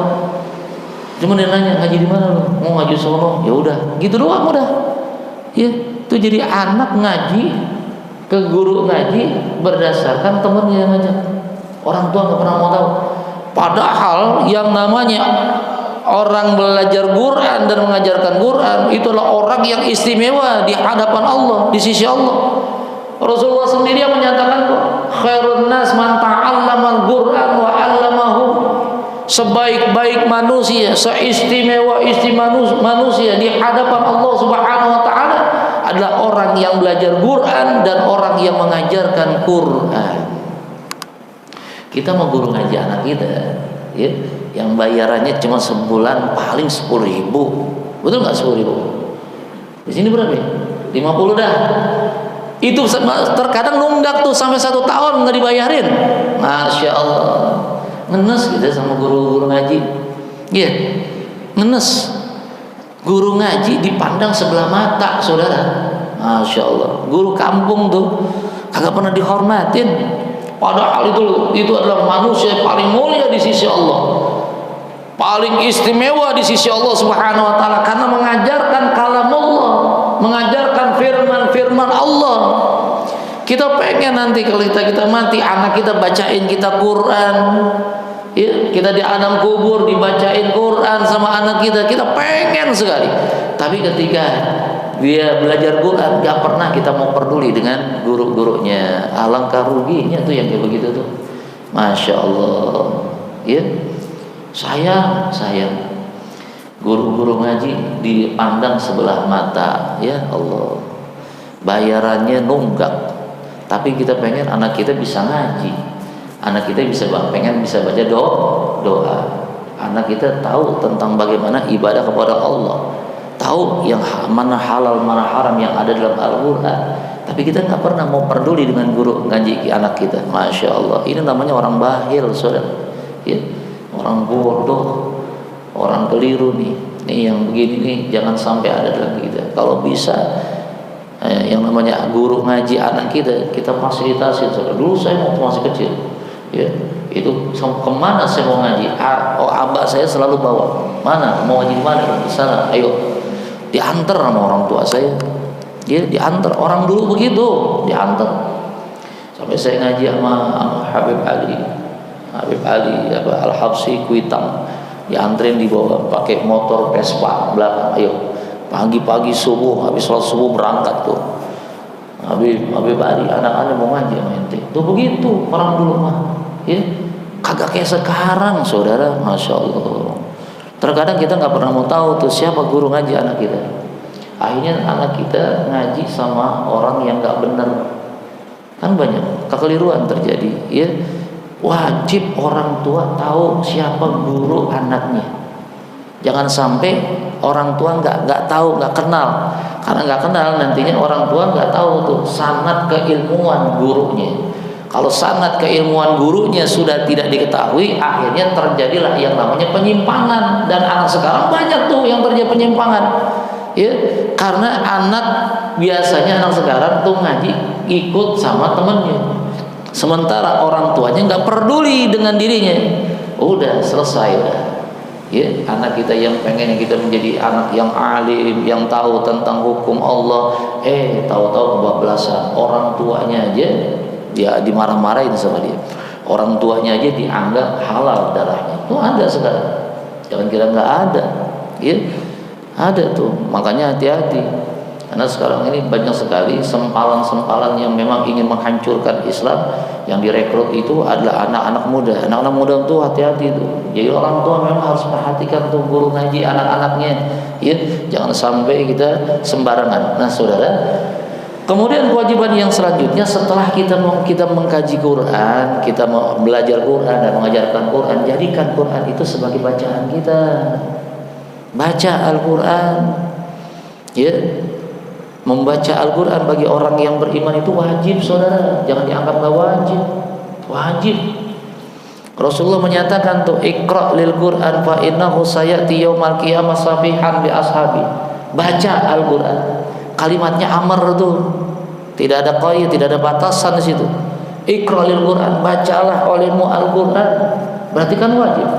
cuma dia nanya ngaji di mana lo, mau ngaji sono, ya udah, gitu doang udah, ya, tuh jadi anak ngaji ke guru ngaji berdasarkan temennya yang ngajak. Orang tua nggak pernah mau tahu. Padahal yang namanya orang belajar Quran dan mengajarkan Quran itulah orang yang istimewa di hadapan Allah, di sisi Allah. Rasulullah sendiri yang menyatakan, khairun nas man ta'allamal Quran wa 'allamahu. Sebaik-baik manusia, seistimewa manusia di hadapan Allah Subhanahu wa taala adalah orang yang belajar Quran dan orang yang mengajarkan Quran. Kita mau guru ngaji anak kita, ya, yang bayarannya cuma sebulan paling 10.000, betul nggak 10.000? Di sini berapa? 50 dah. Itu terkadang nunggak tuh sampai 1 tahun nggak dibayarin. Masya Allah, ngenes gitu sama guru-guru ngaji, iya, ngenes. Guru ngaji dipandang sebelah mata, saudara. Masya Allah. Guru kampung tuh kagak pernah dihormatin. Padahal itu adalah manusia paling mulia di sisi Allah, paling istimewa di sisi Allah Subhanahu wa taala, karena mengajarkan kalam Allah, mengajarkan firman-firman Allah. Kita pengen nanti kalau kita mati, anak kita bacain kita Quran. Ya, kita di alam kubur dibacain Quran sama anak kita pengen sekali. Tapi ketika dia belajar Quran, gak pernah kita mau peduli dengan guru-gurunya. Alangkah ruginya tuh yang kayak begitu tuh. Masya Allah. Ya, sayang guru-guru ngaji dipandang sebelah mata. Ya Allah, bayarannya nunggak. Tapi kita pengen anak kita bisa ngaji, anak kita pengen bisa baca doa. Anak kita tahu tentang bagaimana ibadah kepada Allah, tahu yang mana halal mana haram yang ada dalam Al-Quran. Tapi kita nggak pernah mau peduli dengan guru ngaji anak kita. Masya Allah, ini namanya orang bahil, saudara. Ya, orang bodoh, orang keliru nih. Nih yang begini nih jangan sampai ada dalam kita. Kalau bisa yang namanya guru ngaji anak kita fasilitasi. Dulu saya waktu masih kecil, ya itu kemana saya mau ngaji, abah saya selalu bawa, mana mau ngaji di mana, di sana, ayo diantar sama orang tua saya. Dia diantar, orang dulu begitu, diantar. Sampai saya ngaji sama Habib Ali Al-Habsi Kuitang, dianterin dibawa pakai motor Vespa belakang. Ayo pagi-pagi subuh, habis sholat subuh berangkat tuh. Habib Ali, anak-anak mau ngaji sama ente. Tuh begitu orang dulu mah. Ya, kagak kayak sekarang, saudara. Masya Allah. Terkadang kita nggak pernah mau tahu tuh siapa guru ngaji anak kita. Akhirnya anak kita ngaji sama orang yang nggak benar. Kan banyak kekeliruan terjadi. Ya, wajib orang tua tahu siapa guru anaknya. Jangan sampai orang tua nggak tahu, nggak kenal. Karena nggak kenal, nantinya orang tua nggak tahu tuh sanad keilmuan gurunya. Kalau sanad keilmuan gurunya sudah tidak diketahui, akhirnya terjadilah yang namanya penyimpangan. Dan anak sekarang banyak tuh yang terjadi penyimpangan. Ya, karena biasanya anak sekarang tuh ngaji ikut sama temennya, sementara orang tuanya nggak peduli dengan dirinya. Udah selesai dah. Ya, anak kita yang pengen kita menjadi anak yang alim, yang tahu tentang hukum Allah, tahu-tahu kebablasan. Orang tuanya aja dia dimarah-marahin sama dia. Orang tuanya aja dianggap halal darahnya. Itu ada sekarang. Jangan kira nggak ada. Ya, ada tuh. Makanya hati-hati. Karena sekarang ini banyak sekali sempalan-sempalan yang memang ingin menghancurkan Islam. Yang direkrut itu adalah anak-anak muda. Anak-anak muda itu hati-hati tuh. Jadi orang tua memang harus perhatikan tuh guru ngaji anak-anaknya. Ya, jangan sampai kita sembarangan. Nah, saudara, kemudian kewajiban yang selanjutnya setelah kita mengkaji Quran, kita mau belajar Quran dan mengajarkan Quran, jadikan Quran itu sebagai bacaan kita. Baca Al-Quran. Ya. Membaca Al-Quran bagi orang yang beriman itu wajib, saudara. Jangan dianggap nggak wajib. Wajib. Rasulullah menyatakan tuh, Iqra' lil Quran fa innahu sayati yaumal qiyamah safihan bi ashabi. Baca Al-Quran. Kalimatnya amr tuh. Tidak ada qaid, tidak ada batasan di situ. Iqra' lil Quran, bacalah olehmu Al-Quran. Berarti kan wajib.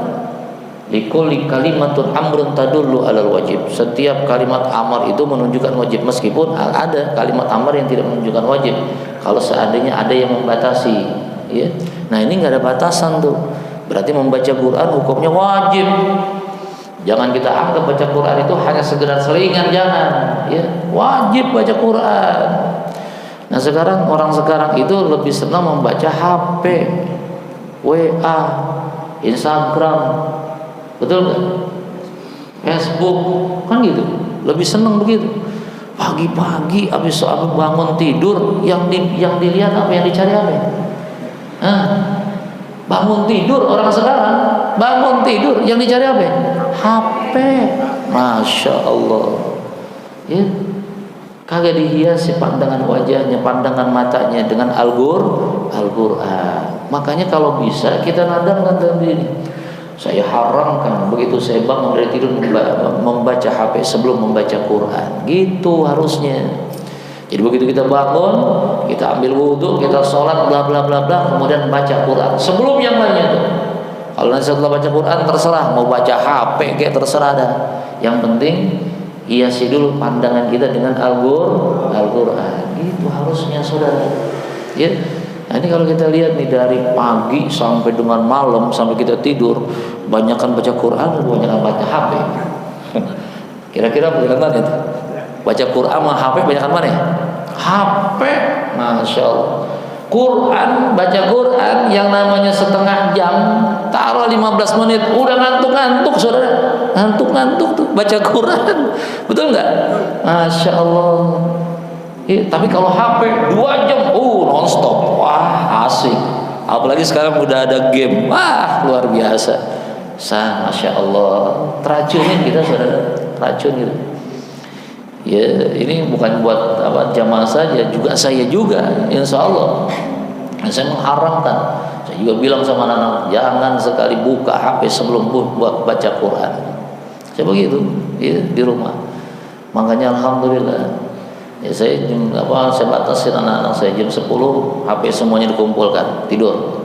Likulli kalimatun amrun tadullu alal wajib. Setiap kalimat amar itu menunjukkan wajib, meskipun ada kalimat amar yang tidak menunjukkan wajib. Kalau seandainya ada yang membatasi, ya. Nah, ini nggak ada batasan tuh. Berarti membaca Quran hukumnya wajib. Jangan kita anggap baca Quran itu hanya sekedar selingan, jangan. Ya, wajib baca Quran. Nah, sekarang orang sekarang itu lebih senang membaca HP, WA, Instagram. Betul nggak? Facebook kan gitu, lebih seneng begitu. Pagi-pagi habis bangun tidur, yang dilihat apa, yang dicari apa? Bangun tidur orang sekarang, bangun tidur yang dicari apa? HP. Masya Allah. Ya, kagak dihiasi pandangan wajahnya, pandangan matanya dengan Al-Quran. Makanya kalau bisa kita nadamkan dalam diri. Saya haramkan begitu saya bangun dari tidur membaca HP sebelum membaca Quran. Gitu harusnya. Jadi begitu kita bangun, kita ambil wudhu, kita sholat, bla bla bla bla, kemudian baca Quran. Sebelum yang lainnya tuh. Kalau nanti setelah baca Quran terserah, mau baca HP kayak terserah dah. Yang penting hiasi dulu pandangan kita dengan Al-Quran. Itu harusnya saudara. Ya. Nah ini kalau kita lihat nih dari pagi sampai dengan malam sampai kita tidur, banyakkan baca Quran, banyakkan baca HP. Kira-kira banyakkan mana itu? Baca Quran sama HP banyakkan mana? HP, masya Allah. Quran, baca Quran yang namanya setengah jam, taruh 15 menit, udah ngantuk-ngantuk saudara, ngantuk-ngantuk tuh baca Quran, betul nggak? Masya Allah. Tapi kalau HP 2 jam, nonstop, wah asik. Apalagi sekarang udah ada game, wah luar biasa. Masya Allah, teracunin kita saudara, teracun gitu. Ya ini bukan buat jamaah saja, juga saya juga, insya Allah. Saya mengharamkan. Saya juga bilang sama anak-anak, jangan sekali buka HP sebelum baca Quran. Saya begitu, ya, di rumah. Makanya alhamdulillah. Ya saya batasin anak-anak saya jam 10 HP semuanya dikumpulkan, tidur,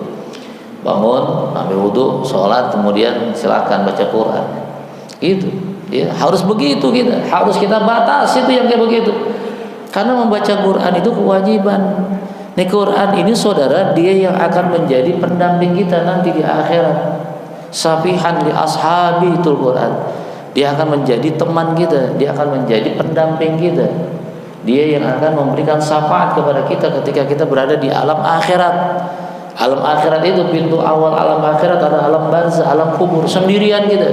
bangun, ambil wudhu, sholat, kemudian silakan baca Quran. Gitu, ya harus begitu kita, harus kita batasi itu yang kayak begitu. Karena membaca Quran itu kewajiban. Nih Quran ini saudara, dia yang akan menjadi pendamping kita nanti di akhirat. Safihan li ashabi itu Quran. Dia akan menjadi teman kita, dia akan menjadi pendamping kita. Dia yang akan memberikan syafaat kepada kita ketika kita berada di alam akhirat. Alam akhirat itu pintu awal alam akhirat ada alam barzah, alam kubur, sendirian kita.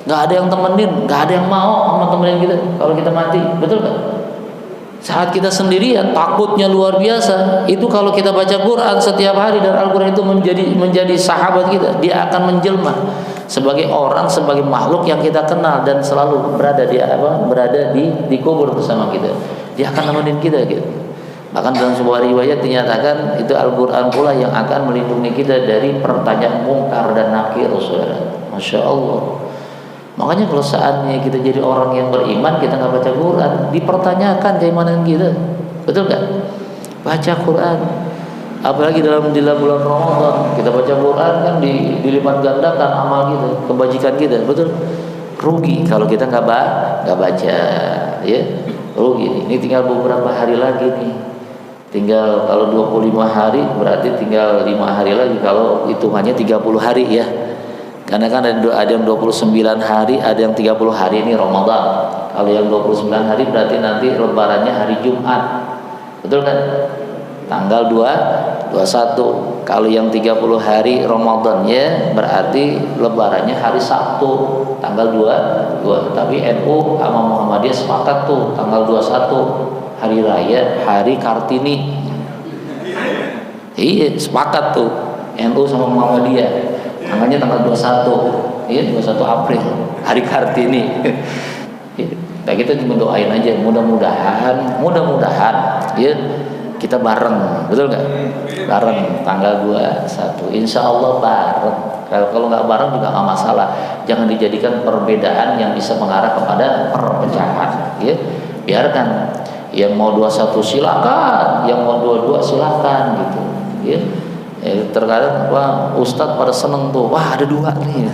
Nggak ada yang temenin, nggak ada yang mau sama temenin kita kalau kita mati, betul nggak? Saat kita sendirian, takutnya luar biasa. Itu kalau kita baca Quran setiap hari dan Al-Quran itu menjadi sahabat kita, dia akan menjelma sebagai orang, sebagai makhluk yang kita kenal dan selalu berada di kubur bersama kita. Dia akan nemenin kita gitu. Bahkan dalam sebuah riwayat dinyatakan itu Al-Quran pula yang akan melindungi kita dari pertanyaan mungkar dan nakir, saudara. Masya Allah. Makanya kalau saatnya kita jadi orang yang beriman, kita nggak baca Quran, dipertanyakan keimanan kita, betul nggak? Baca Quran, apalagi dalam bulan Ramadan, kita baca Quran kan dilipat gandakan amal kita, kebajikan kita, betul? Rugi kalau kita nggak baca, ya rugi. Ini tinggal beberapa hari lagi nih, tinggal kalau 25 hari berarti tinggal 5 hari lagi kalau hitungannya 30 hari ya. Karena kan ada yang 29 hari, ada yang 30 hari ini Ramadan. Kalau yang 29 hari berarti nanti lebarannya hari Jumat. Betul kan? Tanggal 21. Kalau yang 30 hari Ramadan ya berarti lebarannya hari Sabtu tanggal 22. Tapi NU sama Muhammadiyah sepakat tuh tanggal 21 hari raya, hari Kartini. Iya, sepakat tuh NU sama Muhammadiyah. Tanggalnya tanggal 21, ya 21 April, hari Kartini. Nah kita cuma doain aja, mudah-mudahan, ya kita bareng, betul nggak? Bareng tanggal 21, insya Allah bareng. Kalau nggak bareng juga nggak masalah. Jangan dijadikan perbedaan yang bisa mengarah kepada perpecahan. Ya, biarkan. Yang mau 21 silakan, yang mau 22 silakan, gitu. Ya. Terkadang Ustadz pada seneng tuh, wah ada 2 nih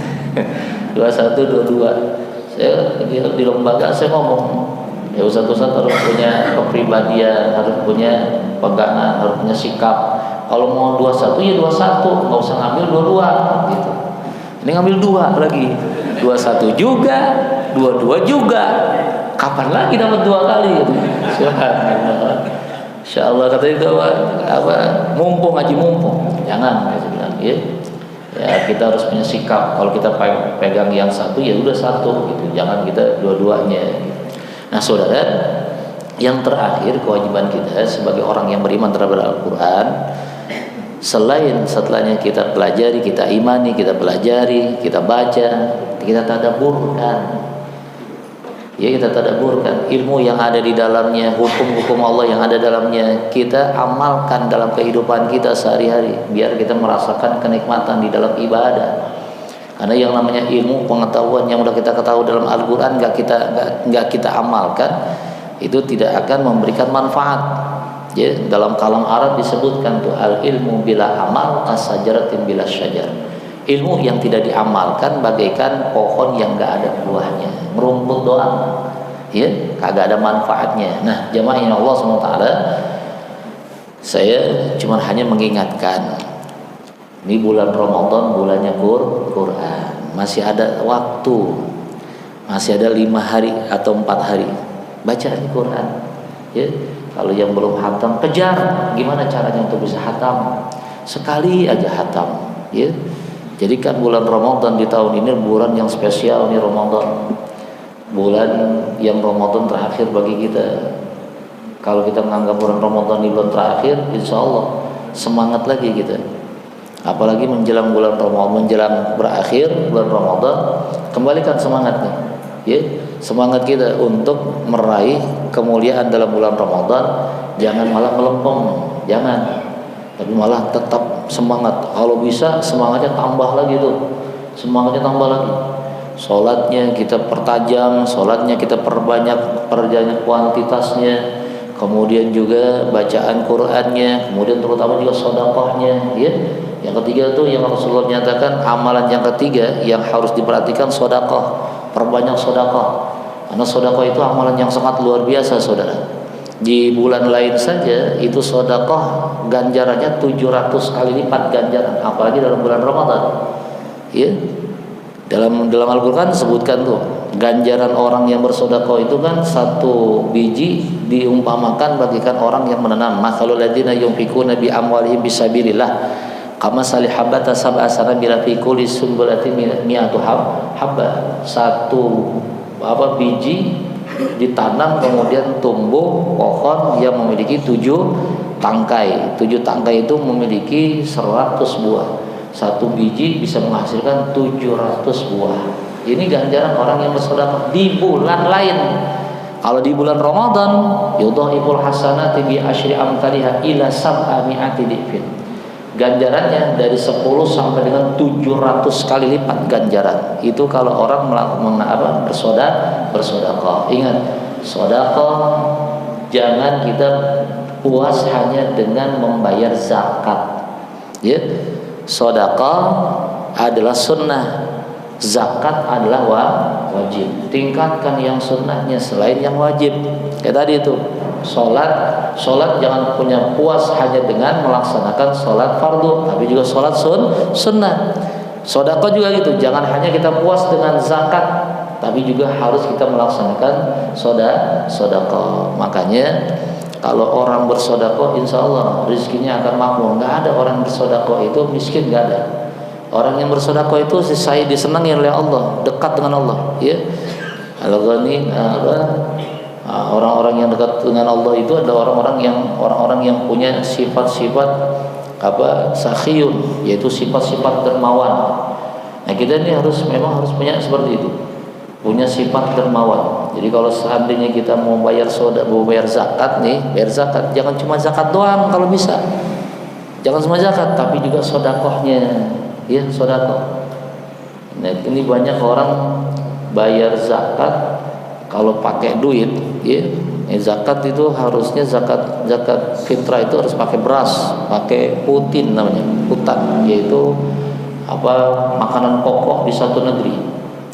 21, 22. Saya di lembaga saya ngomong ya Ustadz harus punya kepribadian, harus punya pegangan, harus punya sikap. Kalau mau 21 ya 21, nggak usah ngambil 22 gitu. Ini ngambil 2 lagi, 21 juga, 22 juga. Kapan lagi dapat 2 kali gitu. Insya Allah kata itu mumpung haji mumpung, jangan ya. Ya kita harus punya sikap. Kalau kita pegang yang satu ya udah satu gitu, jangan kita dua-duanya. Nah saudara, yang terakhir kewajiban kita sebagai orang yang beriman terhadap Al-Quran, selain setelahnya kita pelajari, kita imani, kita pelajari, kita baca, kita tadabburkan. Ya kita tadabburkan ilmu yang ada di dalamnya, hukum-hukum Allah yang ada dalamnya, kita amalkan dalam kehidupan kita sehari-hari biar kita merasakan kenikmatan di dalam ibadah. Karena yang namanya ilmu pengetahuan yang udah kita ketahui dalam Al-Qur'an nggak kita amalkan, itu tidak akan memberikan manfaat. Ya, dalam kalam Arab disebutkan tuh al ilmu bila amal kasajaratin bila syajar. Ilmu yang tidak diamalkan bagaikan pohon yang nggak ada buahnya, merumput doang. Ya, kagak ada manfaatnya. Nah, jamaah yang Allah SWT, saya cuma hanya mengingatkan, ini bulan Ramadan, bulannya Quran, masih ada waktu, masih ada 5 hari atau 4 hari baca Quran. Ya, kalau yang belum hatam, kejar gimana caranya untuk bisa hatam, sekali aja hatam. Ya, jadikan bulan Ramadan di tahun ini bulan yang spesial nih, Ramadan, bulan yang Ramadan terakhir bagi kita. Kalau kita menganggap bulan Ramadan di bulan terakhir, insya Allah semangat lagi kita. Apalagi menjelang bulan Ramadan, menjelang berakhir bulan Ramadan, kembalikan semangatnya. Ya, semangat kita untuk meraih kemuliaan dalam bulan Ramadan. Jangan malah melempem, jangan, tapi malah tetap semangat. Kalau bisa semangatnya tambah lagi tuh, semangatnya tambah lagi. Sholatnya kita pertajam, sholatnya kita perbanyak kuantitasnya, kemudian juga bacaan Qur'annya, kemudian terutama juga sedekahnya. Ya, yang ketiga tuh yang Rasulullah nyatakan, amalan yang ketiga yang harus diperhatikan sedekah, perbanyak sedekah. Karena sedekah itu amalan yang sangat luar biasa, saudara. Di bulan lain saja itu sedekah ganjarannya 700 kali lipat ganjaran, apalagi dalam bulan Ramadan. Ya. Dalam Al-Qur'an sebutkan tuh, ganjaran orang yang bersedekah itu kan satu biji diumpamakan bagikan orang yang menanam. Masalul ladzina yunfikuna bi amwalihim bisabilillah kama salihabata sab'a sanabila fi kulli sunbulatin mi'atu habba. Satu biji ditanam kemudian tumbuh pohon yang memiliki 7 tangkai. 7 tangkai itu memiliki 100 buah. Satu biji bisa menghasilkan 700 buah. Ini ganjaran orang yang bersedekah di bulan lain. Kalau di bulan Ramadan, yudhaiful hasanati bi asyri amsalha ila sab'ami'ati dhifin. Ganjarannya dari 10 sampai dengan 700 kali lipat ganjaran. Itu kalau orang melakukan bersedekah. Ingat, sedekah jangan kita puas hanya dengan membayar zakat. Ya. Sedekah adalah sunnah, zakat adalah wajib. Tingkatkan yang sunnahnya selain yang wajib. Kayak tadi itu, sholat jangan punya puas hanya dengan melaksanakan sholat fardu, tapi juga sholat sunnah. Sedekah juga gitu, jangan hanya kita puas dengan zakat, tapi juga harus kita melaksanakan sedekah. Makanya kalau orang bersedekah, insya Allah rezekinya akan makmur. Nggak ada orang bersedekah itu miskin, nggak ada. Orang yang bersedekah itu saya disenangi oleh Allah, dekat dengan Allah. Ya, al-ghani, orang-orang yang dekat dengan Allah itu adalah orang-orang yang punya sifat-sifat sakhiyun, yaitu sifat-sifat dermawan. Nah, kita ini memang harus punya seperti itu, punya sifat dermawan. Jadi kalau seandainya kita mau bayar zakat nih, bayar zakat jangan cuma zakat doang kalau bisa. Jangan cuma zakat, tapi juga sedekahnya. Ya, sedekah. Nah, ini banyak orang bayar zakat kalau pakai duit, ya. Zakat itu harusnya zakat fitrah itu harus pakai beras, pakai putin namanya, putan, yaitu makanan pokok di satu negeri.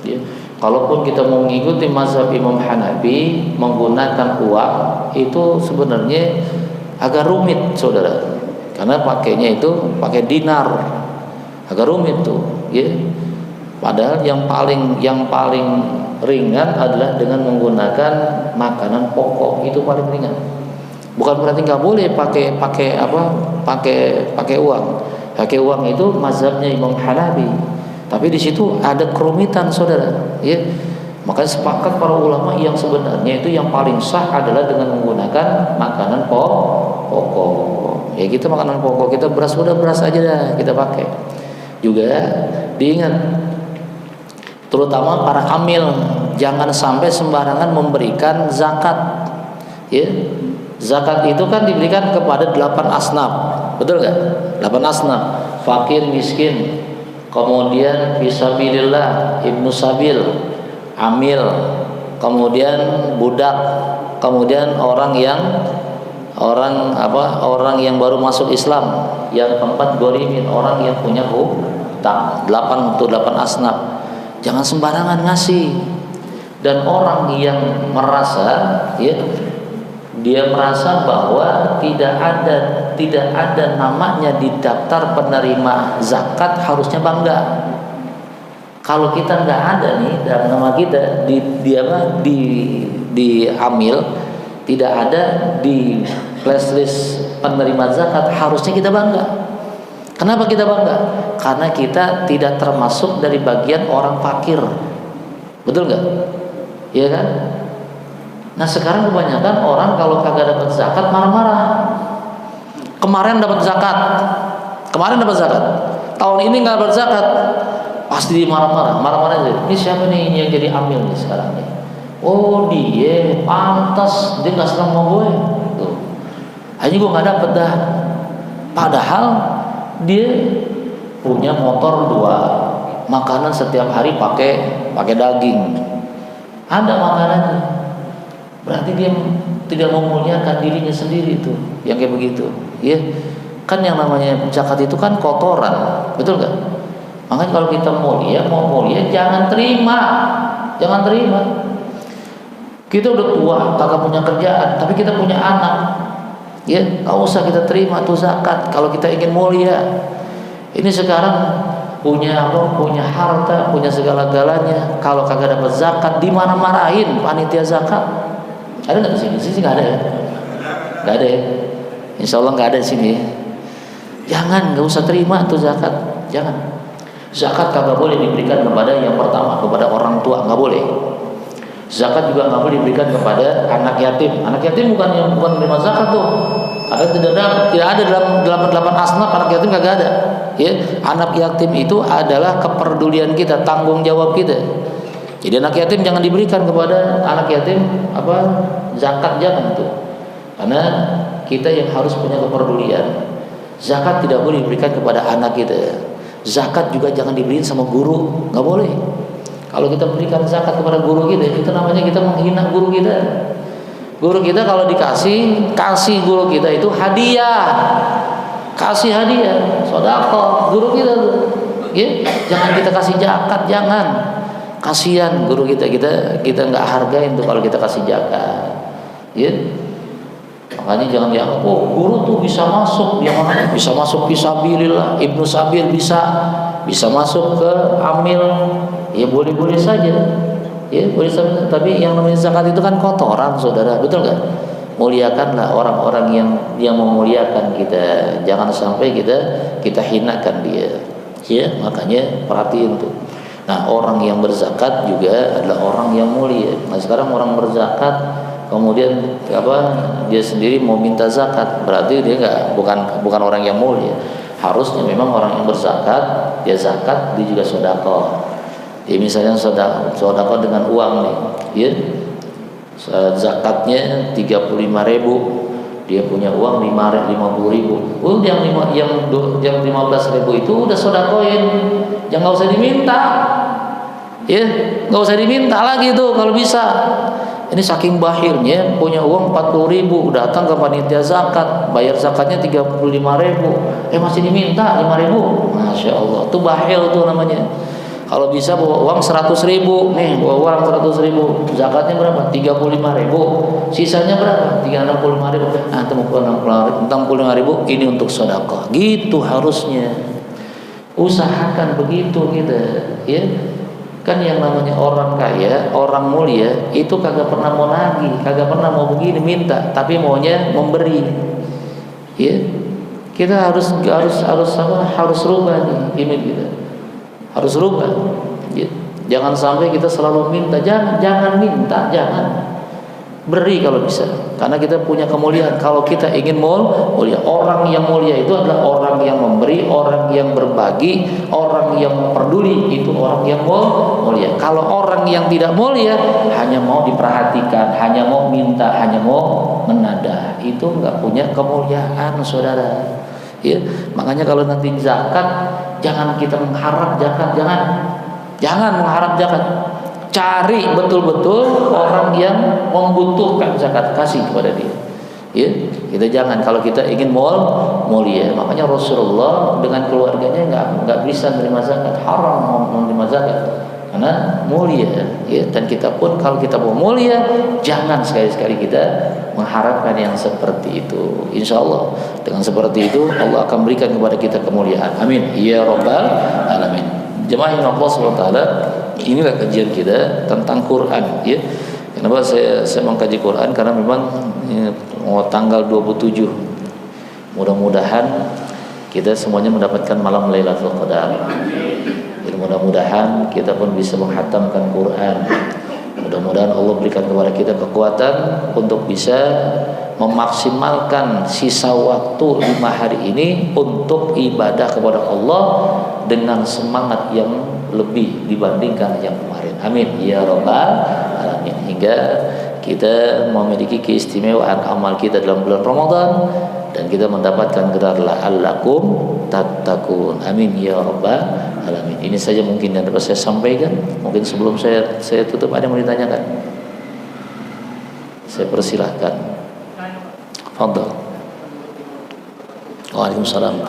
Ya. Kalaupun kita mau mengikuti mazhab Imam Hanafi menggunakan uang, itu sebenarnya agak rumit, saudara. Karena pakainya itu pakai dinar, agak rumit tuh, ya. Padahal yang paling ringan adalah dengan menggunakan makanan pokok, itu paling ringan. Bukan berarti nggak boleh pakai uang. Pakai uang itu mazhabnya Imam Hanafi. Tapi di situ ada kerumitan, saudara. Ya, makanya sepakat para ulama yang sebenarnya itu yang paling sah adalah dengan menggunakan makanan pokok. Ya, kita makanan pokok kita beras aja dah kita pakai. Juga diingat, terutama para hamil, jangan sampai sembarangan memberikan zakat. Ya, zakat itu kan diberikan kepada 8 asnaf, betul nggak? 8 asnaf, fakir, miskin, kemudian fisabilillah, ibnu sabil, amil, kemudian budak, kemudian orang yang baru masuk Islam, yang keempat gorimin, orang yang punya hutang. 8 asnaf. Jangan sembarangan ngasih. Dan orang yang merasa dia merasa bahwa tidak ada namanya di daftar penerima zakat, harusnya bangga. Kalau kita nggak ada nih dalam nama kita di amil, tidak ada di flashlist penerima zakat, harusnya kita bangga. Kenapa kita bangga? Karena kita tidak termasuk dari bagian orang fakir. Betul nggak? Iya kan? Nah sekarang kebanyakan orang kalau kagak dapat zakat marah-marah. Kemarin dapat zakat, tahun ini nggak dapat zakat, pasti marah-marah. Ini siapa nih yang jadi amil nih sekarang nih? Oh dia pantas, dia nggak senang sama gue. Tuh, aja gue nggak dapet dah. Padahal dia punya motor 2, makanan setiap hari pakai daging, ada makanannya. Berarti dia tidak memuliakan dirinya sendiri itu, yang kayak begitu. Ya, kan yang namanya zakat itu kan kotoran, betul nggak? Makanya kalau kita mau mulia jangan terima. Kita udah tua, kagak punya kerjaan, tapi kita punya anak, ya nggak usah kita terima tuh zakat. Kalau kita ingin mulia, ini sekarang punya harta, punya segala-galanya, kalau kagak dapat zakat dimarah-marahin panitia zakat. Ada nggak di sini? Sini nggak ada ya? Nggak ada ya? Insya Allah nggak ada di sini. Nggak usah terima tuh zakat. Jangan. Zakat kagak boleh diberikan kepada yang pertama, kepada orang tua, nggak boleh. Zakat juga nggak boleh diberikan kepada anak yatim. Anak yatim bukan menerima zakat tuh. Karena tidak ada dalam 8 asnaf anak yatim, kagak ada. Ya, anak yatim itu adalah kepedulian kita, tanggung jawab kita. Jadi anak yatim jangan diberikan kepada anak yatim zakat, jangan tuh. Karena kita yang harus punya kepedulian. Zakat tidak boleh diberikan kepada anak kita. Zakat juga jangan diberikan sama guru, nggak boleh. Kalau kita berikan zakat kepada guru kita, itu namanya kita menghina guru kita. Guru kita kalau kasih guru kita itu hadiah. Kasih hadiah, sedekah guru kita tuh. Ya, jangan kita kasih zakat, jangan. Kasihan guru kita nggak hargain tuh kalau kita kasih zakat. Ya. Makanya jangan dianggap guru tuh bisa masuk, dia mana bisa masuk fisabilillah, ibnu sabil bisa masuk ke amil. Ya boleh-boleh saja. Ya boleh saja, tapi yang namanya zakat itu kan kotoran, saudara, betul nggak? Muliakanlah orang-orang yang memuliakan kita, jangan sampai kita hinakan dia. Ya, makanya perhatiin tuh. Nah, orang yang berzakat juga adalah orang yang mulia. Nah, sekarang orang berzakat kemudian dia sendiri mau minta zakat, berarti dia bukan orang yang mulia. Harusnya memang orang yang berzakat, dia zakat, dia juga sedekah. Ya, misalnya sedekah dengan uang nih, ya. Zakatnya 35.000, dia punya uang 50.000. Yang 15.000 itu udah sedekahin, jangan usah diminta. Ya, nggak usah diminta lagi tuh kalau bisa. Ini saking bahilnya, punya uang 40.000, datang ke panitia zakat, bayar zakatnya 35.000, masih diminta 5.000. Masya Allah, tuh bahil tuh namanya. Kalau bisa bawa uang 100.000, nih bawa uang 100.000, zakatnya berapa? 35.000, sisanya berapa? 65.000. Nah, 65.000 ini untuk sedekah. Gitu harusnya. Usahakan begitu kita, ya. Kan yang namanya orang kaya, orang mulia itu kagak pernah mau nagih, kagak pernah mau begini minta, tapi maunya memberi. Ya. Kita harus rubah nih image kita. Harus rubah. Ya. Jangan sampai kita selalu minta, jangan minta, jangan. Beri kalau bisa, karena kita punya kemuliaan. Kalau kita ingin mulia, orang yang mulia itu adalah orang yang memberi, orang yang berbagi, orang yang peduli, itu orang yang mulia. Kalau orang yang tidak mulia, hanya mau diperhatikan, hanya mau minta, hanya mau menadah, itu nggak punya kemuliaan, saudara. Ya, makanya kalau nanti zakat jangan kita mengharap zakat, jangan mengharap zakat. Cari betul-betul orang yang membutuhkan zakat, kasih kepada dia. Ya, kita jangan, kalau kita ingin mulia. Makanya Rasulullah dengan keluarganya nggak bisa menerima zakat, haram menerima zakat karena mulia. Ya, dan kita pun kalau kita mau mulia, jangan sekali-sekali kita mengharapkan yang seperti itu. Insya Allah dengan seperti itu Allah akan berikan kepada kita kemuliaan. Amin ya rabbal alamin. Jemaah yang Allah SWT, inilah kajian kita tentang Quran. Ya, kenapa saya mengkaji Quran? Karena memang tanggal 27 mudah-mudahan kita semuanya mendapatkan malam Lailatul Qadar. Jadi mudah-mudahan kita pun bisa menghatamkan Quran. Mudah-mudahan Allah berikan kepada kita kekuatan untuk bisa memaksimalkan sisa waktu 5 hari ini untuk ibadah kepada Allah dengan semangat yang lebih dibandingkan yang kemarin. Amin ya rabbal alamin. Hingga kita memiliki keistimewaan amal kita dalam bulan Ramadan dan kita mendapatkan gelar la'allakum tattaqun. Amin ya rabbal alamin. Ini saja mungkin yang dapat saya sampaikan. Mungkin sebelum saya tutup ada yang mau ditanyakan? Saya persilahkan. Fadhal. Waalaikumsalam.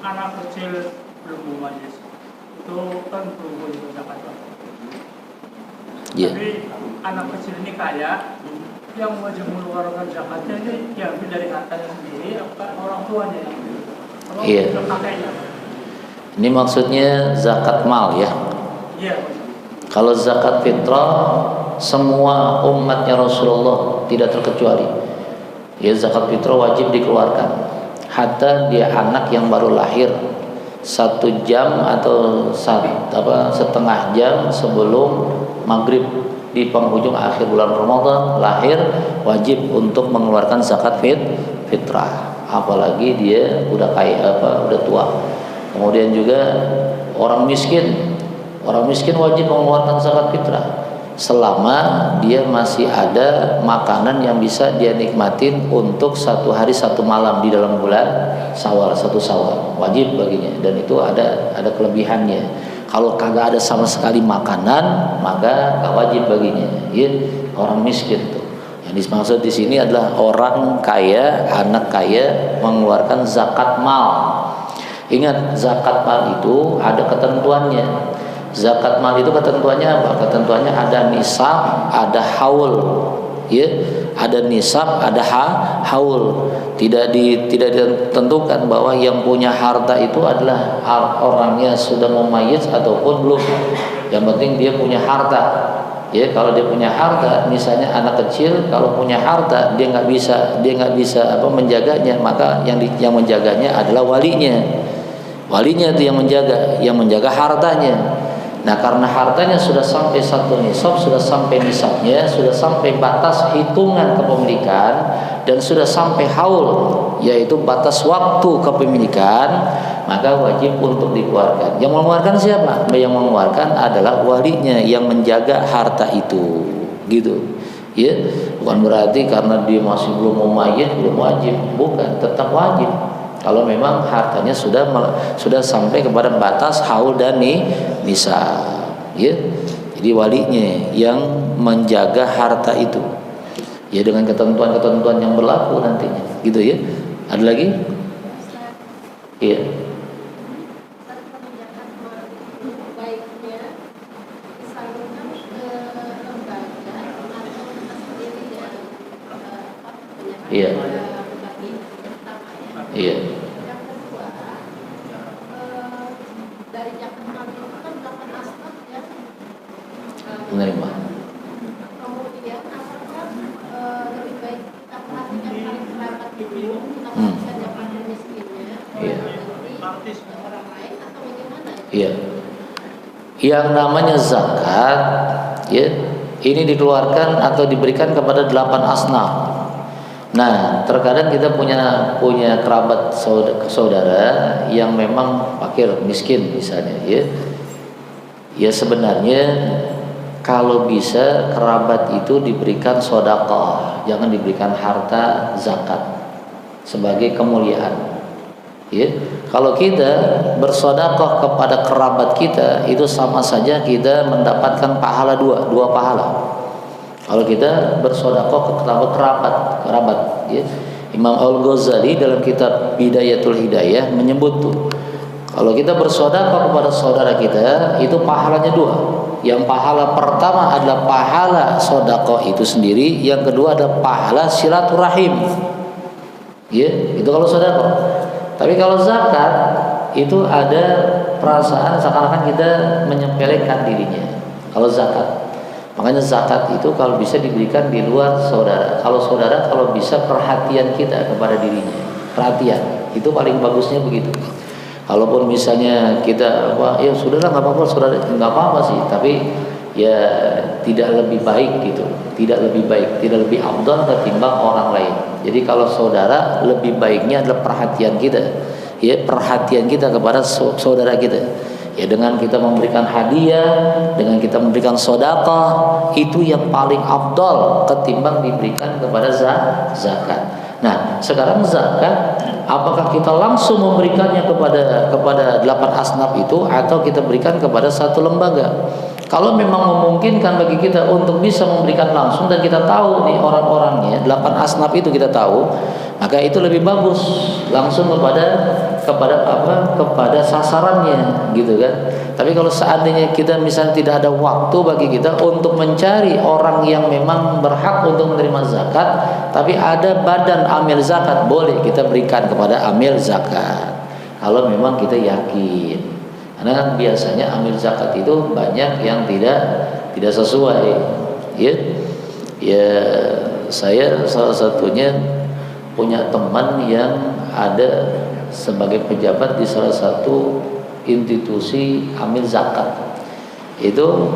Anak kecil belum mumayyiz itu kan belum zakat. Iya. Tapi anak kecil ini kaya, yang wajib mengeluarkan zakatnya ini diambil dari hartanya sendiri apa orang tuanya yang Iya. Ini maksudnya zakat mal ya. Iya. Kalau zakat fitrah semua umatnya Rasulullah tidak terkecuali. Ya, zakat fitrah wajib dikeluarkan. Hatta dia anak yang baru lahir 1 jam atau setengah jam sebelum maghrib di penghujung akhir bulan Ramadan lahir, wajib untuk mengeluarkan zakat fitrah. Apalagi dia udah udah tua. Kemudian juga orang miskin wajib mengeluarkan zakat fitrah selama dia masih ada makanan yang bisa dia nikmatin untuk 1 hari 1 malam di dalam bulan Syawal, 1 Syawal, wajib baginya. Dan itu ada kelebihannya. Kalau kagak ada sama sekali makanan, maka gak wajib baginya. Ya, orang miskin tuh. Yang dimaksud di sini adalah orang kaya, anak kaya mengeluarkan zakat mal. Ingat, zakat mal itu ada ketentuannya. Zakat mal itu ketentuannya apa? Ketentuannya ada nisab, ada haul. Ya, ada nisab, ada haul. Tidak ditentukan bahwa yang punya harta itu adalah orangnya sudah mumayyiz ataupun belum. Yang penting dia punya harta. Ya, kalau dia punya harta, misalnya anak kecil kalau punya harta dia nggak bisa menjaganya, maka yang menjaganya adalah walinya. Walinya itu yang menjaga hartanya. Nah, karena hartanya sudah sampai 1 nisab, sudah sampai nisabnya, sudah sampai batas hitungan kepemilikan dan sudah sampai haul, yaitu batas waktu kepemilikan, maka wajib untuk dikeluarkan. Yang mengeluarkan siapa? Yang mengeluarkan adalah walinya yang menjaga harta itu, gitu. Ya, bukan berarti karena dia masih belum mumayyiz belum wajib, bukan, tetap wajib. Kalau memang hartanya sudah sampai kepada batas haul dan nisab, ya. Jadi walinya yang menjaga harta itu, ya, dengan ketentuan-ketentuan yang berlaku nantinya, gitu ya. Ada lagi? Iya. Iya. Iya. Menerima. Kemudian apakah lebih baik kita perhatikan paling kerabat dulu, kita perhatikan yang paling miskinnya, nanti orang lain atau bagaimana? Iya. Yang namanya zakat, ya, ini dikeluarkan atau diberikan kepada 8 asnaf. Nah, terkadang kita punya kerabat saudara yang memang fakir, miskin misalnya, ya. Ya, sebenarnya kalau bisa kerabat itu diberikan sedekah, jangan diberikan harta zakat sebagai kemuliaan. Ya, kalau kita bersedekah kepada kerabat kita itu sama saja kita mendapatkan pahala dua pahala. Kalau kita bersedekah ke kerabat, ya. Imam Al-Ghazali dalam kitab Bidayatul Hidayah menyebut tuh, kalau kita bersedekah kepada saudara kita itu pahalanya dua. Yang pahala pertama adalah pahala sedekah itu sendiri, yang kedua adalah pahala silaturahim. Ya, itu kalau sedekah. Tapi kalau zakat itu ada perasaan seakan-akan kita menyepelekan dirinya. Kalau zakat, makanya zakat itu kalau bisa diberikan di luar saudara. Kalau saudara kalau bisa perhatian kita kepada dirinya, perhatian itu paling bagusnya begitu. Kalaupun misalnya kita ya sudahlah nggak apa-apa, saudara nggak apa-apa sih, tapi ya tidak lebih baik gitu, tidak lebih afdal ketimbang orang lain. Jadi kalau saudara lebih baiknya adalah perhatian kita, ya perhatian kita kepada saudara kita, ya dengan kita memberikan hadiah, dengan kita memberikan sedekah, itu yang paling afdal ketimbang diberikan kepada zakat. Nah, sekarang zakat, apakah kita langsung memberikannya kepada 8 asnaf itu atau kita berikan kepada satu lembaga? Kalau memang memungkinkan bagi kita untuk bisa memberikan langsung dan kita tahu nih orang-orangnya 8 asnaf itu kita tahu, maka itu lebih bagus langsung kepada sasarannya gitu kan. Tapi kalau seandainya kita misalnya tidak ada waktu bagi kita untuk mencari orang yang memang berhak untuk menerima zakat, tapi ada badan amil zakat, boleh kita berikan kepada amil zakat kalau memang kita yakin. Karena kan biasanya amil zakat itu banyak yang tidak sesuai. Ya saya salah satunya punya teman yang ada sebagai pejabat di salah satu institusi amil zakat. Itu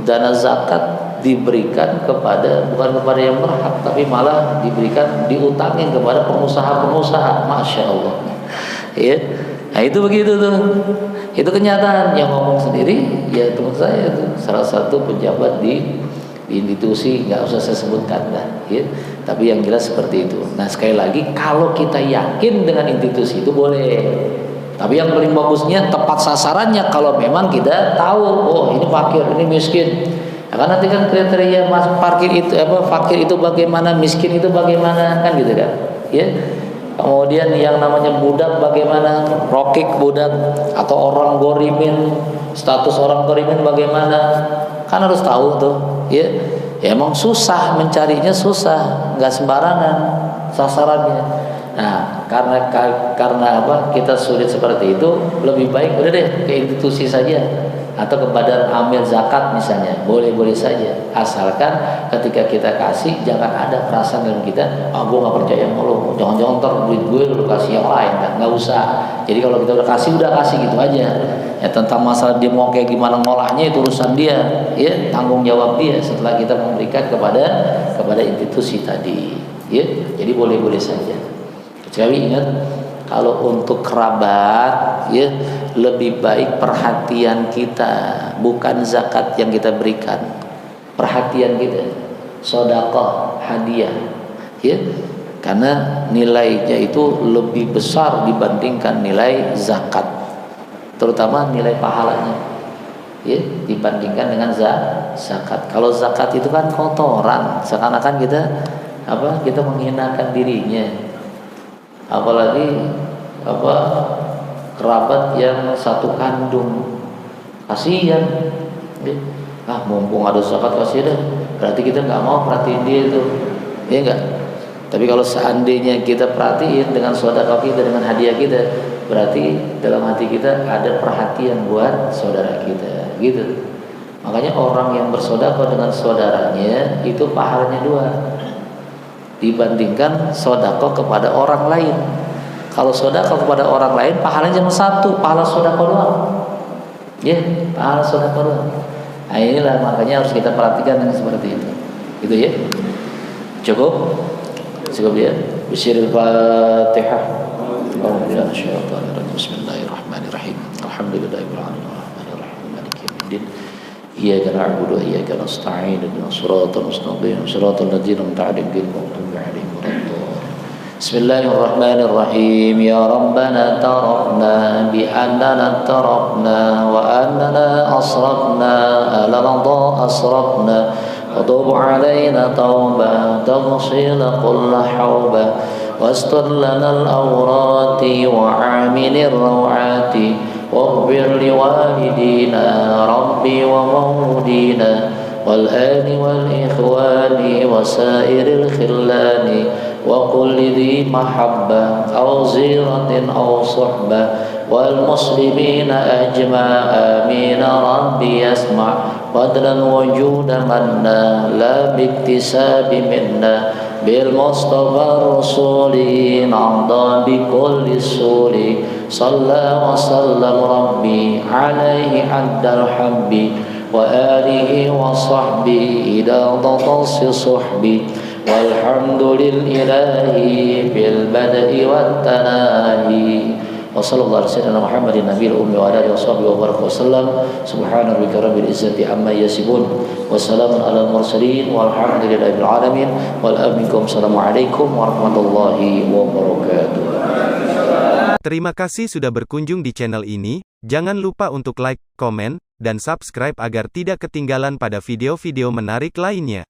dana zakat diberikan bukan kepada yang berhak, tapi malah diberikan, diutangin kepada pengusaha-pengusaha. Masya Allah. Ya. Nah itu begitu tuh. Itu kenyataan. Yang ngomong sendiri ya teman saya tuh, salah satu pejabat di institusi, nggak usah saya sebutkan lah, ya. Tapi yang jelas seperti itu. Nah sekali lagi, kalau kita yakin dengan institusi itu boleh. Tapi yang paling bagusnya tepat sasarannya. Kalau memang kita tahu, oh ini fakir, ini miskin. Nah, kan nanti kan kriteria fakir itu bagaimana, miskin itu bagaimana, kan gitu kan, ya. Kemudian yang namanya budak bagaimana, rokik budak atau orang gorimin, status orang gorimin bagaimana, kan harus tahu tuh, ya. Ya emang susah mencarinya, susah, nggak sembarangan sasarannya. Nah karena apa kita sulit seperti itu, lebih baik udah deh ke institusi saja atau kepada amil zakat misalnya, boleh-boleh saja, asalkan ketika kita kasih jangan ada perasaan dalam kita, gue nggak percaya sama lo, jangan-jangan ntar duit gue lo kasih yang lain, kan nggak usah. Jadi kalau kita udah kasih gitu aja. Ya tentang masalah dia mau kayak gimana ngolahnya itu urusan dia, ya tanggung jawab dia setelah kita memberikan kepada institusi tadi, ya. Jadi boleh-boleh saja. Kecuali ingat, kalau untuk kerabat, ya lebih baik perhatian kita, bukan zakat yang kita berikan, perhatian kita, sedekah, hadiah, ya, karena nilainya itu lebih besar dibandingkan nilai zakat, terutama nilai pahalanya, ya, dibandingkan dengan zakat. Kalau zakat itu kan kotoran, seakan-akan kita menghinakan dirinya. Apalagi kerabat yang satu kandung, kasihan. Mumpung ada zakat kasih dah, berarti kita nggak mau perhatiin dia itu, ya enggak. Tapi kalau seandainya kita perhatiin dengan sedekah kita, dengan hadiah kita, berarti dalam hati kita ada perhatian buat saudara kita, gitu. Makanya orang yang bersedekah dengan saudaranya itu pahalanya 2. Dibandingkan sedekah kepada orang lain. Kalau sedekah kepada orang lain pahalanya cuma 1, pahala sedekah doang. Ya, pahala sedekah doang. Nah, inilah makanya harus kita perhatikan dengan seperti itu. Gitu ya. Cukup ya. Bismillahirrahmanirrahim. Bismillahirrahmanirrahim. Alhamdulillahirabbil alamin. Arrahmanirrahim. Maliki yaumiddin. Iyyaka na'budu wa iyyaka nasta'in. Ihdinas siratal mustaqim. Siratal ladzina an'amta 'alaihim ghairil maghdubi 'alaihim waladdallin. Bismillahirrahmanirrahim. Ya Rabbana tarafna bi'annana tarafna wa annana asrafna ala radha asrafna وتوب علينا توبة تغسل كل حوبة واستر لنا الأورات وعامل الروعات واغفر لوالدينا ربي ومولدينا والآل والإخوان وسائر الخلان وكل ذي محبة أو زيرة أو صحبة والمسلمين أجمع آمين ربي يسمع فضلا وجود منا لا باكتساب منا بالمصطفى الرسول نعضى بكل السور صلى وسلم ربي عليه حد الحب وآله وصحبه إلى ضطس صحبي والحمد لله بالبدء والتناهي وصلى الله على سيدنا محمد النبي الأمي وعلى آله وصحبه وبارك وسلم سبحان ربك رب العزة عما يصفون وسلام على المرسلين والحمد لله رب العالمين والأمنكم السلام عليكم ورحمة الله وبركاته. Terima kasih sudah berkunjung di channel ini. Jangan lupa untuk like, komen, dan subscribe agar tidak ketinggalan pada video-video menarik lainnya.